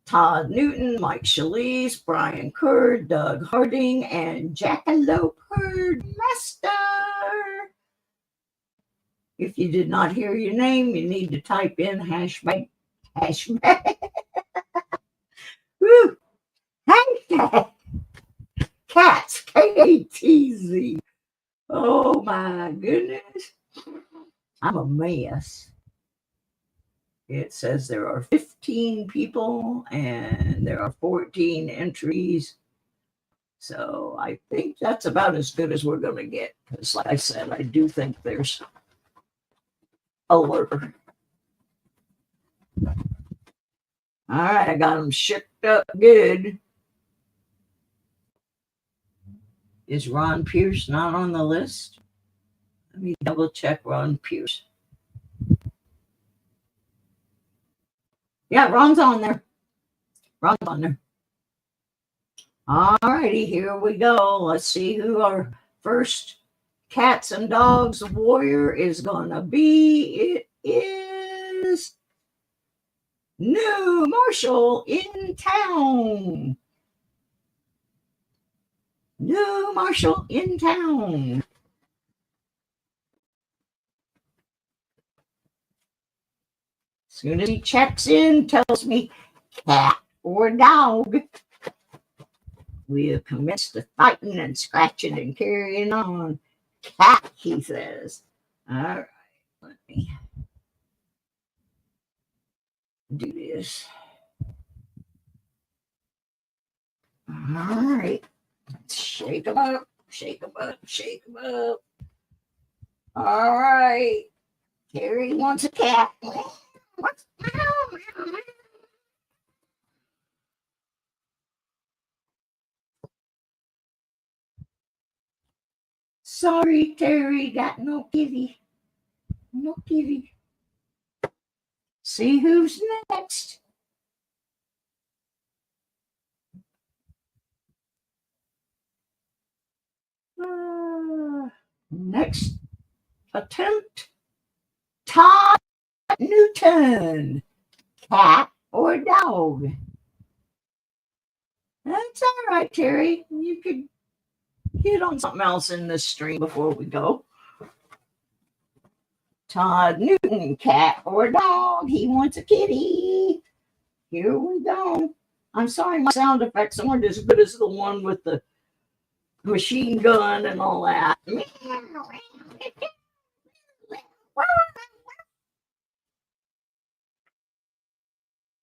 Todd Newton, Mike Schalise, Brian Kerr, Doug Harding, and Jackalope Herdmaster. If you did not hear your name, you need to type in hashtag. Woo! Hashtag cats, KATZ. Oh my goodness. I'm a mess. It says there are 15 people and there are 14 entries. So I think that's about as good as we're going to get. Because like I said, I do think there's a lurker. All right, I got them shipped up good. Is Ron Pierce not on the list? Let me double check Ron Pierce. Yeah, Ron's on there. Ron's on there. All righty, here we go. Let's see who our first Cats and Dogs warrior is going to be. It is New Marshall in town. New Marshall in town. As soon as he checks in, tells me cat or dog. We have commenced the fighting and scratching and carrying on. Cat, he says. All right, let me do this. All right. Shake them up, shake them up, shake them up. All right. Terry wants a cat. Sorry, Terry, got no kitty. No kitty. See who's next. Next attempt, Todd Newton. Cat or dog? That's all right, Terry. You could hit on something else in this stream before we go. Todd Newton, cat or dog? He wants a kitty. Here we go. I'm sorry, my sound effects aren't as good as the one with the machine gun and all that.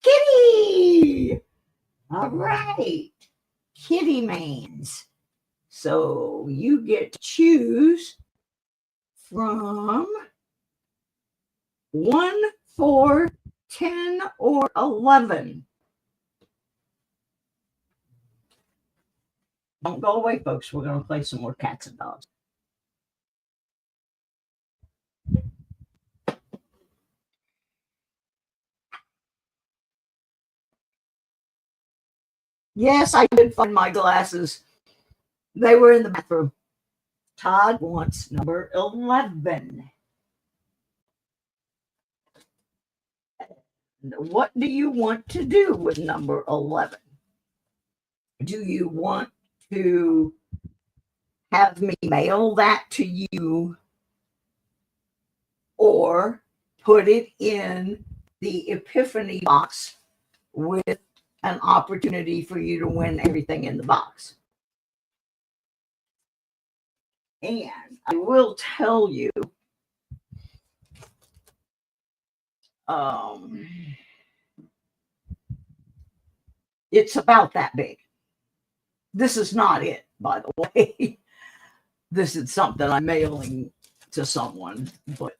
Kitty! All right. Kitty Mans. So you get to choose from 1, 4, 10, or 11. Don't go away, folks. We're going to play some more cats and dogs. Yes, I did find my glasses. They were in the bathroom. Todd wants number 11. What do you want to do with number 11? Do you want to have me mail that to you or put it in the Epiphany box with an opportunity for you to win everything in the box? And I will tell you, it's about that big. This is not it, by the way. This is something I'm mailing to someone, but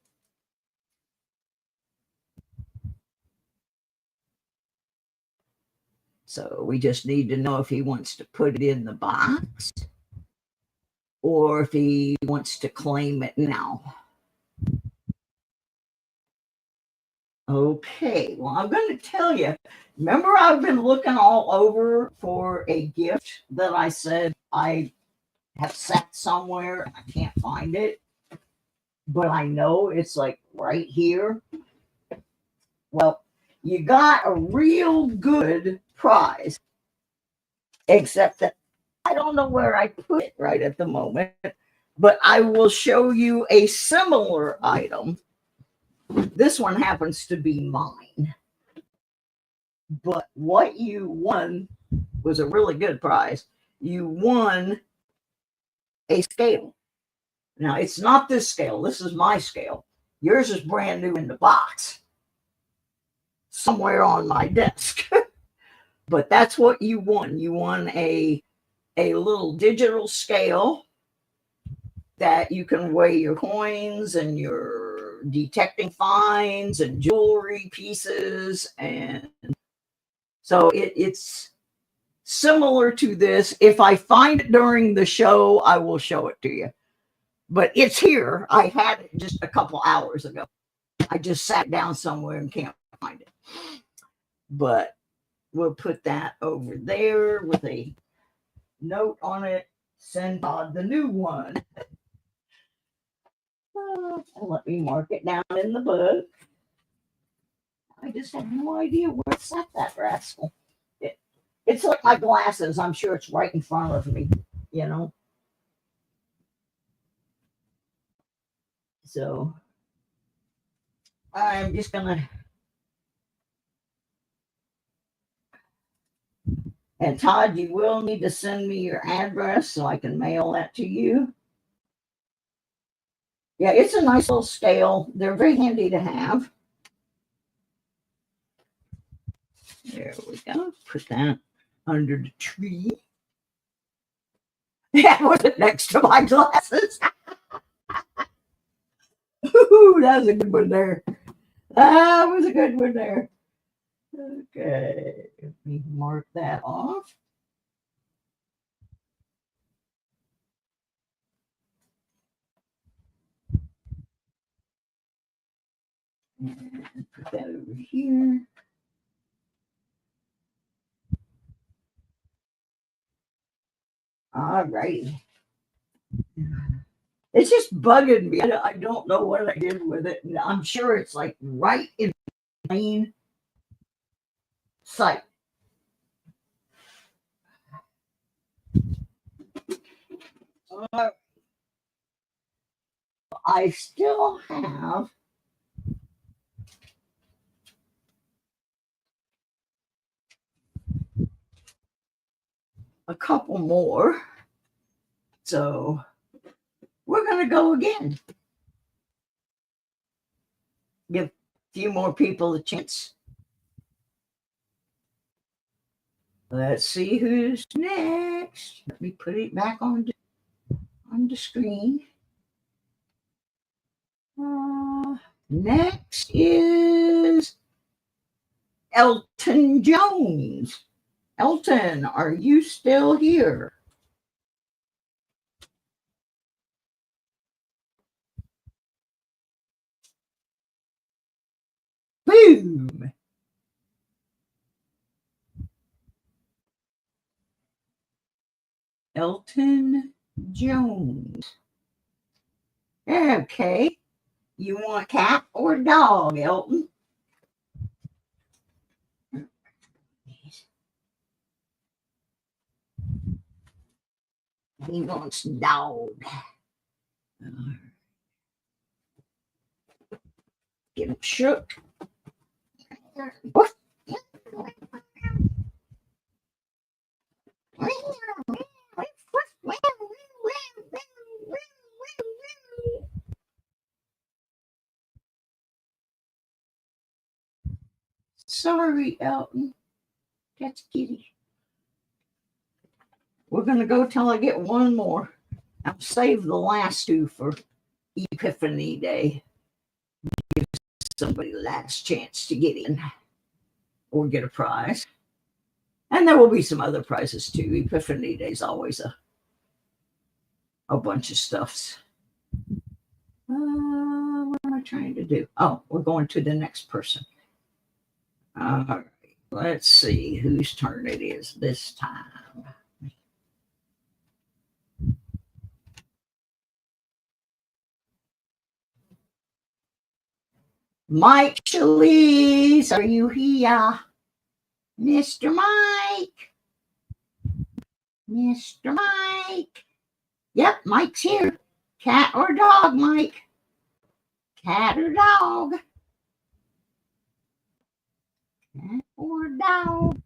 So we just need to know if he wants to put it in the box or if he wants to claim it now. Okay, well, I'm going to tell you. Remember, I've been looking all over for a gift that I said I have sat somewhere. I can't find it, but I know it's like right here. Well, you got a real good prize, except that I don't know where I put it right at the moment, but I will show you a similar item. This one happens to be mine, but what you won was a really good prize. You won a scale. Now, it's not this scale. This is my scale. Yours is brand new in the box somewhere on my desk. But that's what you won. You won a little digital scale that you can weigh your coins and your detecting finds and jewelry pieces. And so it's similar to this. If I find it during the show, I will show it to you. But it's here. I had it just a couple hours ago. I just sat down somewhere and can't find it. But we'll put that over there with a note on it. Send Todd the new one. Let me mark it down in the book. I just have no idea where it's at, that rascal. It's like my glasses. I'm sure it's right in front of me, you know. So I'm just gonna. And Todd, you will need to send me your address so I can mail that to you. Yeah, it's a nice little scale. They're very handy to have. There we go. Put that under the tree. That was it next to my glasses. Ooh, that was a good one there. That was a good one there. Okay, let me mark that off. And put that over here. All right. It's just bugging me. I don't know what I did with it. I'm sure it's like right in plain sight. I still have a couple more. So we're going to go again. Give a few more people a chance. Let's see who's next. Let me put it back on the screen. Next is Elton Jones. Elton, are you still here? Boom. Elton Jones. Okay. You want cat or dog, Elton? He wants dog. Get him shook. Sorry, Elton. That's kitty. We're going to go till I get one more. I'll save the last two for Epiphany Day. Give somebody the last chance to get in or get a prize. And there will be some other prizes too. Epiphany Day is always a bunch of stuffs. What am I trying to do? Oh, we're going to the next person. All right. Let's see whose turn it is this time. Mike Shalise, are you here? Mr. Mike. Mr. Mike. Yep, Mike's here. Cat or dog, Mike? Cat or dog? Cat or dog?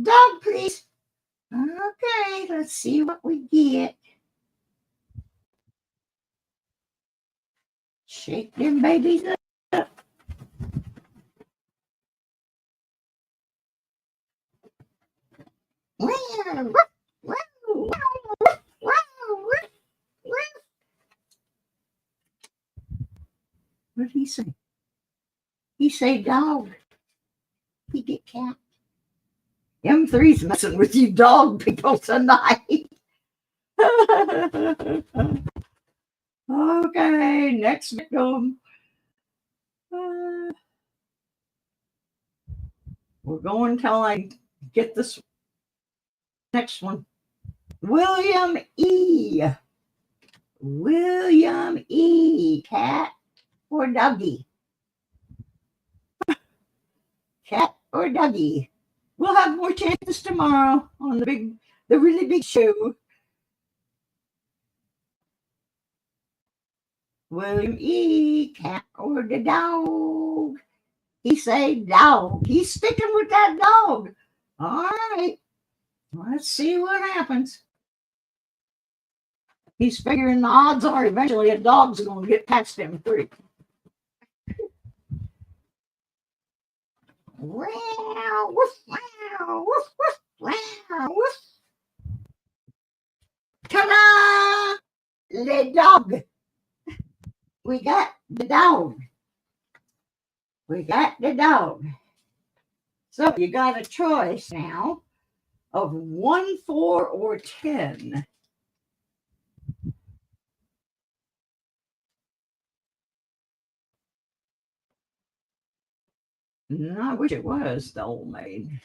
Dog, please. Okay, let's see what we get. Shake them babies up. What did he say? He say dog. He get cat. M3's messing with you dog people tonight. Okay, next victim. We're going till I get this next one. William E. William E. Cat or doggy? Cat or doggy? We'll have more chances tomorrow on the really big show. William E. Cat or the dog? He say dog. He's sticking with that dog. All right. Let's see what happens. He's figuring the odds are eventually a dog's going to get past him three. Wow, woof, wow, woof, woof, wow, woof. Ta-da! The dog. We got the dog. We got the dog. So you got a choice now of 1, 4, or 10. I wish it was the old maid.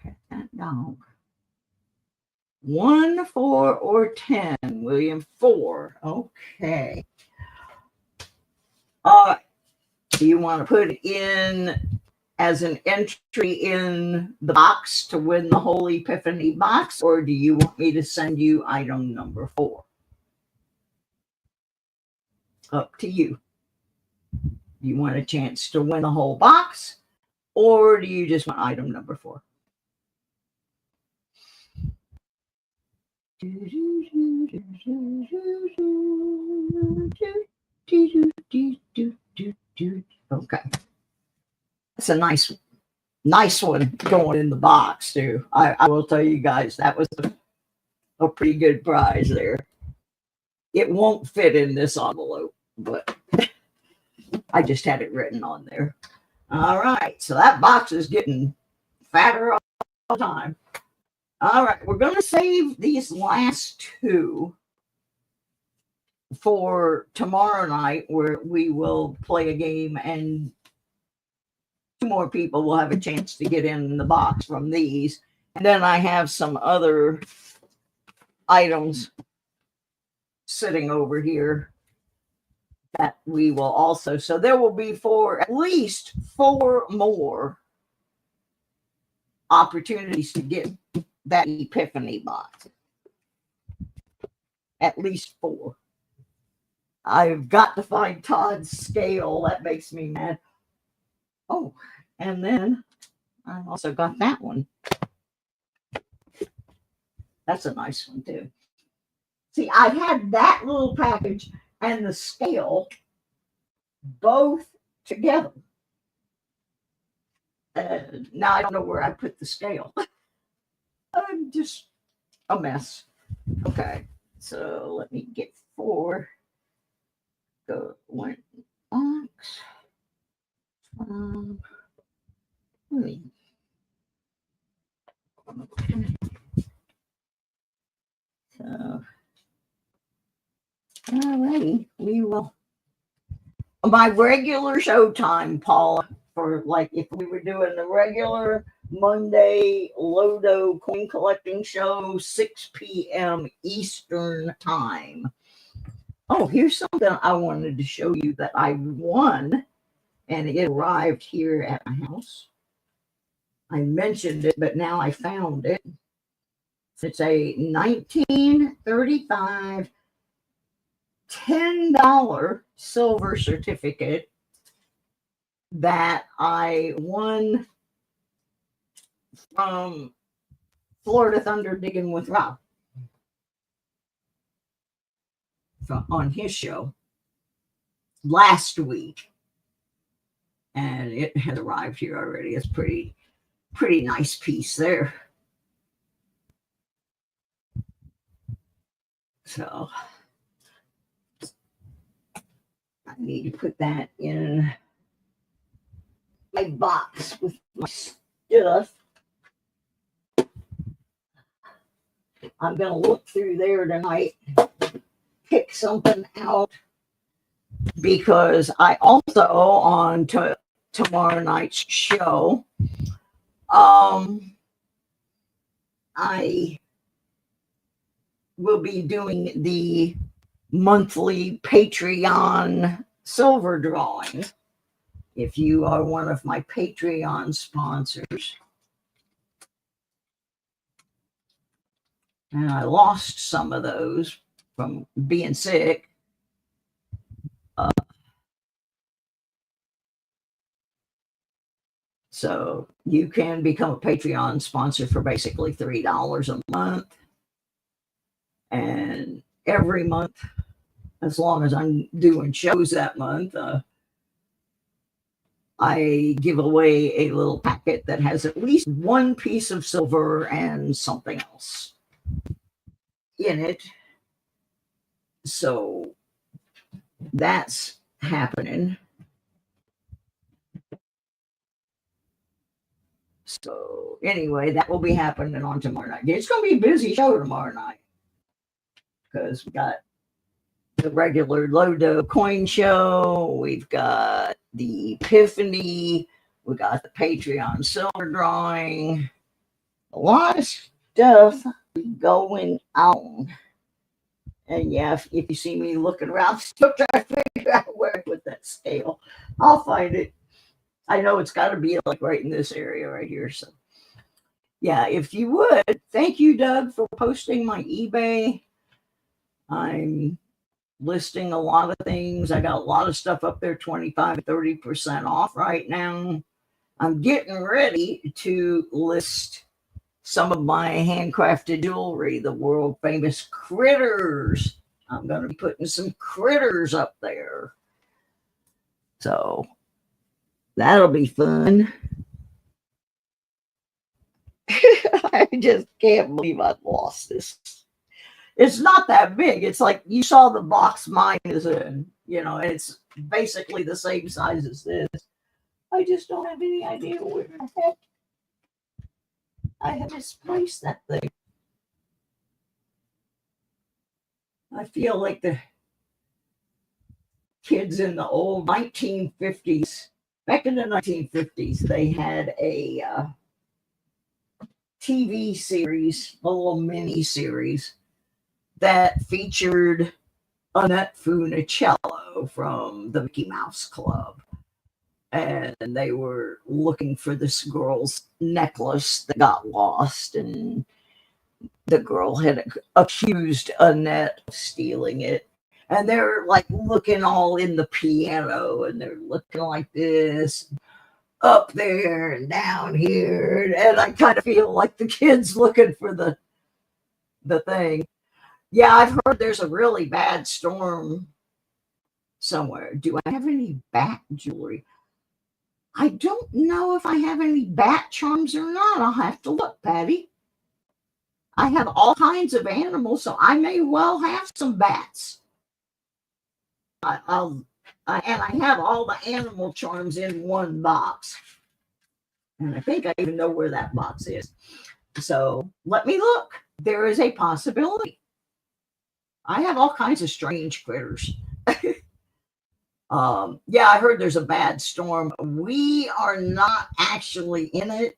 Pet that dog. 1, 4, or 10. William, 4. Okay. Do you want to put it in as an entry in the box to win the whole Epiphany box, or do you want me to send you item number 4? Up to you. Do you want a chance to win the whole box, or do you just want item number 4? Okay. That's a nice one going in the box too. I will tell you guys that was a pretty good prize there. It won't fit in this envelope, but I just had it written on there. All right, so that box is getting fatter all the time. All right, we're going to save these last 2 for tomorrow night, where we will play a game and 2 more people will have a chance to get in the box from these. And then I have some other items sitting over here that we will also. So there will be at least 4 more opportunities to get that Epiphany box. At least 4. I've got to find Todd's scale. That makes me mad. Oh, and then I also got that one. That's a nice one too. See, I had that little package and the scale both together. Now I don't know where I put the scale. I'm just a mess. Okay, so let me get 4. Go 1 box. Um, so, alrighty, we will. My regular showtime, Paula, for like if we were doing the regular Monday Lodo coin collecting show, 6 p.m. Eastern time. Oh, here's something I wanted to show you that I won, and it arrived here at my house. I mentioned it, but now I found it. It's a 1935 $10 silver certificate that I won from Florida Thunder Digging with Rob on his show last week. And it has arrived here already. It's pretty nice piece there. So I need to put that in my box with my stuff. I'm going to look through there tonight, pick something out, because I also, on tomorrow night's show, I will be doing the monthly Patreon silver drawing. If you are one of my Patreon sponsors. And I lost some of those from being sick. So you can become a Patreon sponsor for basically $3 a month. And every month, as long as I'm doing shows that month, I give away a little packet that has at least one piece of silver and something else in it. So that's happening. So anyway, that will be happening on tomorrow night. It's going to be a busy show tomorrow night because we got the regular Lodo coin show. We've got the Epiphany. We got the Patreon silver drawing. A lot of stuff going on. And yeah, if you see me looking around, still trying to figure out where I put that scale, I'll find it. I know it's got to be like right in this area right here. So yeah, if you would, thank you, Doug, for posting my eBay. I'm listing a lot of things. I got a lot of stuff up there, 25 to 30% off right now. I'm getting ready to list some of my handcrafted jewelry, the world famous critters. I'm going to be putting some critters up there. So that'll be fun. I just can't believe I've lost this. It's not that big. It's like you saw the box mine is in, it's basically the same size as this. I just don't have any idea where the heck I have misplaced that thing. I feel like the kids in the old 1950s, back in the 1950s, they had a TV series, a little mini series that featured Annette Funicello from the Mickey Mouse Club. And they were looking for this girl's necklace that got lost, and the girl had accused Annette of stealing it. And they're like looking all in the piano, and they're looking like this, up there and down here. And I kind of feel like the kids looking for the thing. Yeah, I've heard there's a really bad storm somewhere. Do I have any bat jewelry? I don't know if I have any bat charms or not. I'll have to look, Patty. I have all kinds of animals, so I may well have some bats. I'll And I have all the animal charms in one box. And I think I even know where that box is. So let me look. There is a possibility. I have all kinds of strange critters. Yeah, I heard there's a bad storm. We are not actually in it,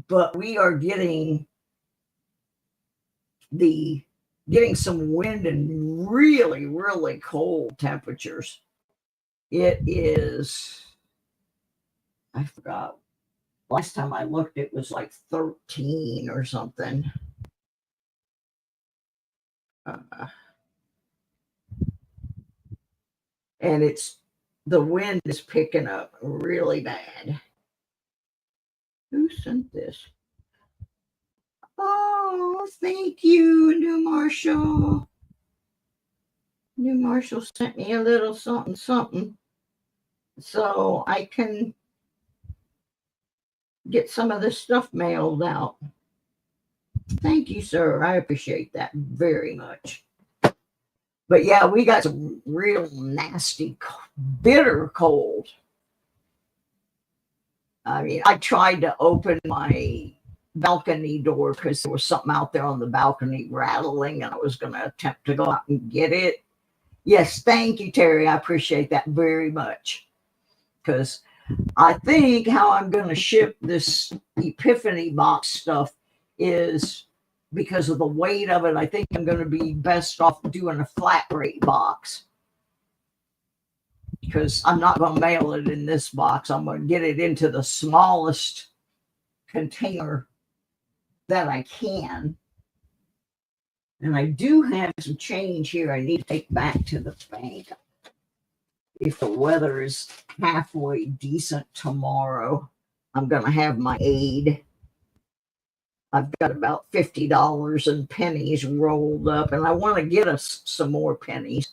but we are getting some wind and really, really cold temperatures. It is, I forgot. Last time I looked, it was like 13 or something. Uh, and the wind is picking up really bad. Who sent this? Oh, thank you, New Marshall. New Marshall sent me a little something, something, so I can get some of this stuff mailed out. Thank you, sir. I appreciate that very much. But yeah, we got some real nasty, bitter cold. I mean, I tried to open my balcony door because there was something out there on the balcony rattling, and I was going to attempt to go out and get it. Yes, thank you, Terry. I appreciate that very much. Because I think how I'm going to ship this Epiphany box stuff is because of the weight of it. I think I'm going to be best off doing a flat rate box, because I'm not going to mail it in this box. I'm going to get it into the smallest container that I can. And I do have some change here I need to take back to the bank. If the weather is halfway decent tomorrow, I'm going to have my aid. I've got about $50 in pennies rolled up, and I want to get us some more pennies.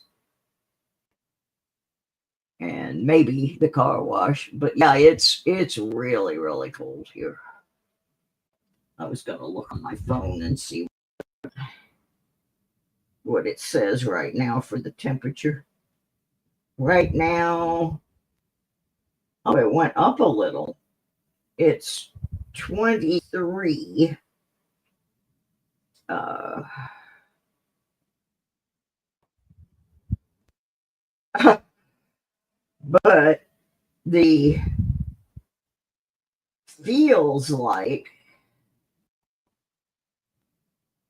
And maybe the car wash. But yeah, it's really, really cold here. I was going to look on my phone and see what it says right now for the temperature. Right now, oh, it went up a little. It's 23. But the feels like,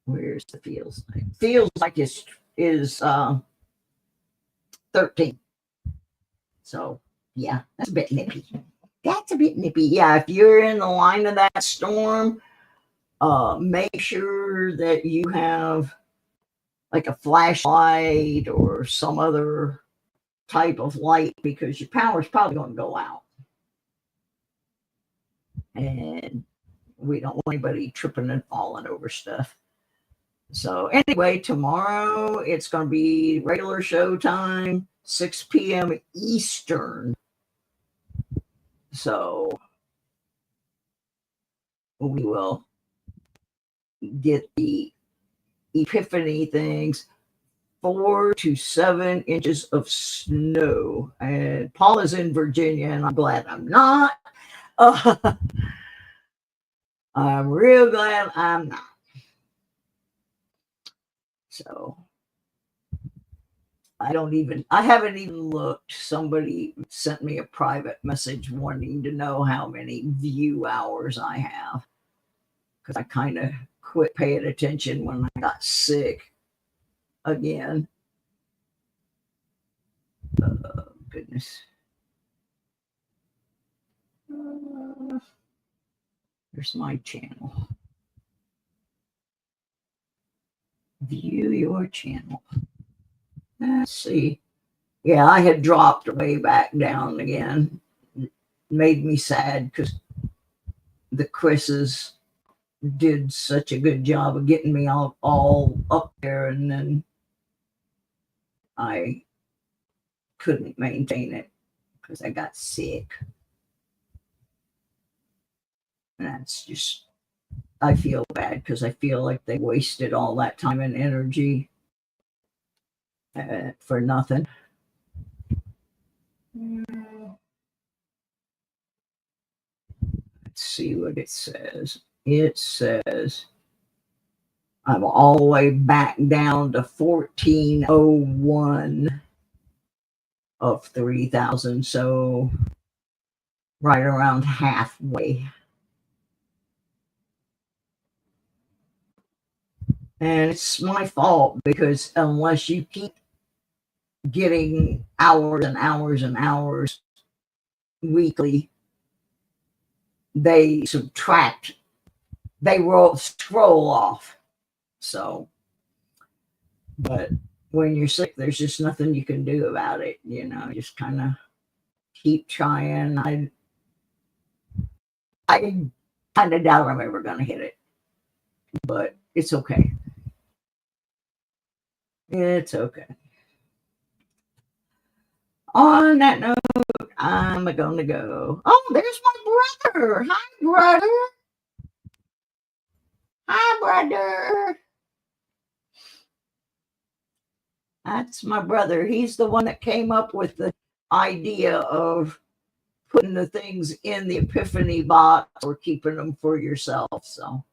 where's the feels like? Feels like is 13. So yeah, that's a bit nippy. That's a bit nippy. Yeah, if you're in the line of that storm, make sure that you have like a flashlight or some other type of light, because your power's probably going to go out. And we don't want anybody tripping and falling over stuff. So anyway, tomorrow it's going to be regular show time, 6 p.m. Eastern. So we will get the Epiphany things, 4 to 7 inches of snow. And Paul is in Virginia, and I'm glad I'm not. I'm real glad I'm not. So I haven't even looked. Somebody sent me a private message wanting to know how many view hours I have, because I kind of quit paying attention when I got sick again. Goodness. There's my channel. View your channel. Let's see. Yeah, I had dropped way back down again. It made me sad because the Chris's did such a good job of getting me all up there, and then I couldn't maintain it because I got sick. And that's just, I feel bad because I feel like they wasted all that time and energy for nothing. Let's see what it says. It says I'm all the way back down to 1401 of 3,000. So right around halfway. And it's my fault because unless you keep getting hours and hours and hours weekly, they subtract, they scroll off. So, but when you're sick, there's just nothing you can do about it. You know, just kind of keep trying. I kind of doubt I'm ever going to hit it, but it's okay. It's okay. On that note, I'm going to go. Oh, there's my brother. Hi, brother. Hi, brother. That's my brother. He's the one that came up with the idea of putting the things in the Epiphany box or keeping them for yourself. So,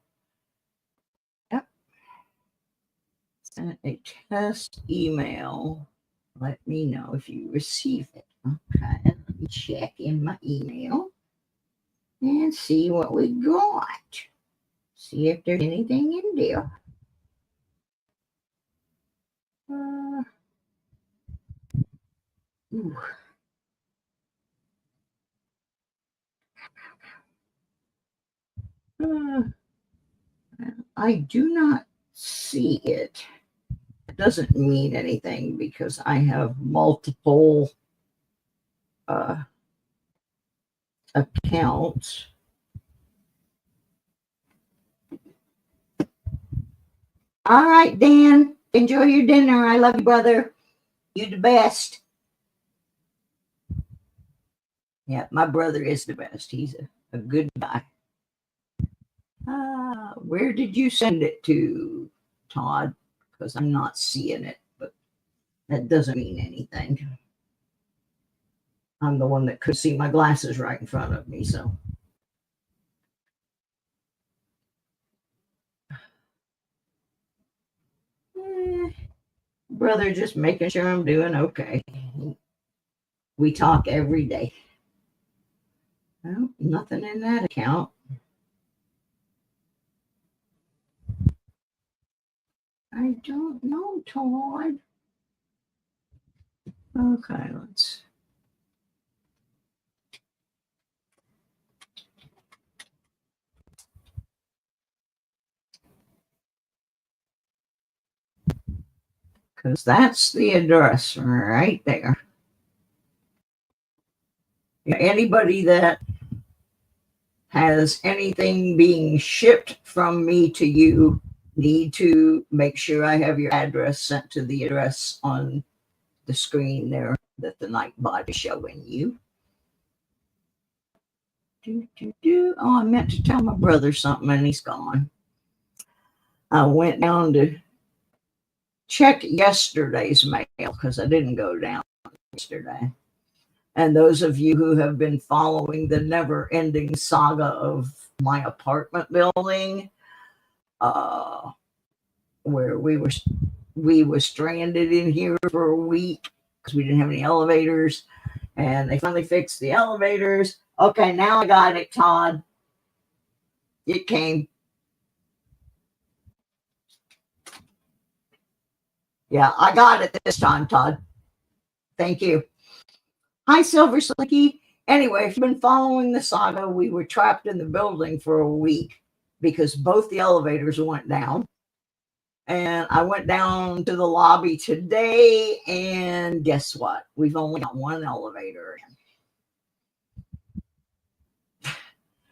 yep. Sent a test email. Let me know if you receive it. Okay, let me check in my email and see what we got. See if there's anything in there. I do not see it. It doesn't mean anything because I have multiple accounts. All right, Dan. Enjoy your dinner. I love you, brother. You the best. Yeah, my brother is the best. He's a good guy. Where did you send it to, Todd? Because I'm not seeing it, but that doesn't mean anything. I'm the one that could see my glasses right in front of me, so. Brother, just making sure I'm doing okay. We talk every day. Well, nothing in that account. I don't know, Todd. Okay, let's. Because that's the address right there. Anybody that has anything being shipped from me to you need to make sure I have your address sent to the address on the screen there that the Nightbot is showing you. Oh, I meant to tell my brother something and he's gone. I went down to check yesterday's mail because I didn't go down yesterday. And those of you who have been following the never-ending saga of my apartment building, where we were stranded in here for a week because we didn't have any elevators, and they finally fixed the elevators. Okay, now I got it, Todd. It came. Yeah, I got it this time, Todd. Thank you. Hi, Silver Slicky. Anyway, if you've been following the saga, we were trapped in the building for a week because both the elevators went down. And I went down to the lobby today, and guess what? We've only got one elevator in.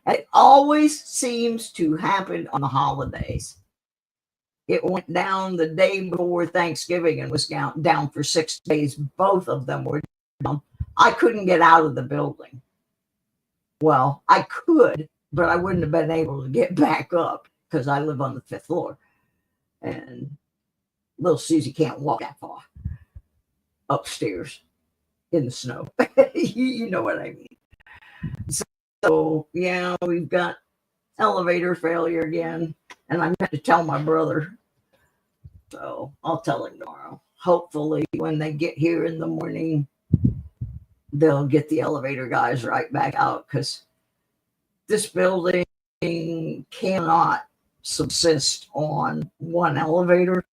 It always seems to happen on the holidays. It went down the day before Thanksgiving and was down for 6 days. Both of them were down. I couldn't get out of the building. Well, I could, but I wouldn't have been able to get back up because I live on the 5th floor. And little Susie can't walk that far upstairs. in the snow. You know what I mean. So yeah, we've got elevator failure again, and I meant to tell my brother, so I'll tell him tomorrow. Hopefully, when they get here in the morning, they'll get the elevator guys right back out, because this building cannot subsist on one elevator.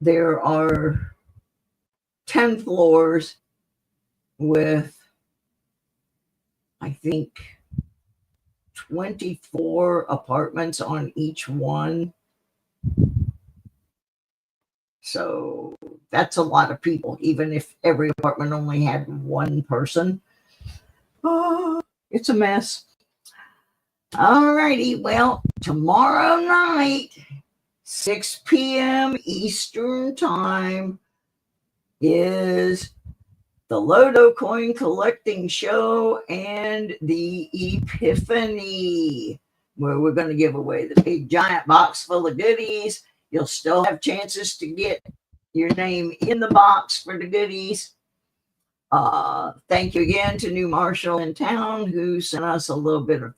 There are 10 floors with, I think, 24 apartments on each one. So that's a lot of people, even if every apartment only had one person. Oh, it's a mess. All righty. Well, tomorrow night, 6 p.m. Eastern Time, is the Lodo Coin Collecting Show and the Epiphany, where we're going to give away the big giant box full of goodies. You'll still have chances to get your name in the box for the goodies. Thank you again to New Marshall in town, who sent us a little bit of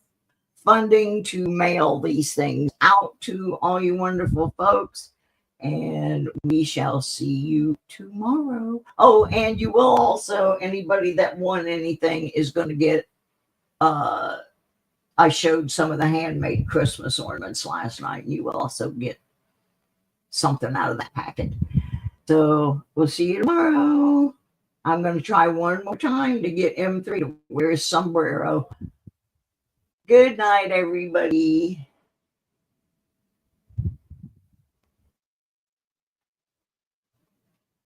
funding to mail these things out to all you wonderful folks. And we shall see you tomorrow. Oh, and you will also, anybody that won anything is going to get, I showed some of the handmade Christmas ornaments last night. You will also get something out of that packet. So we'll see you tomorrow. I'm going to try one more time to get M3 to wear his sombrero. Good night, everybody.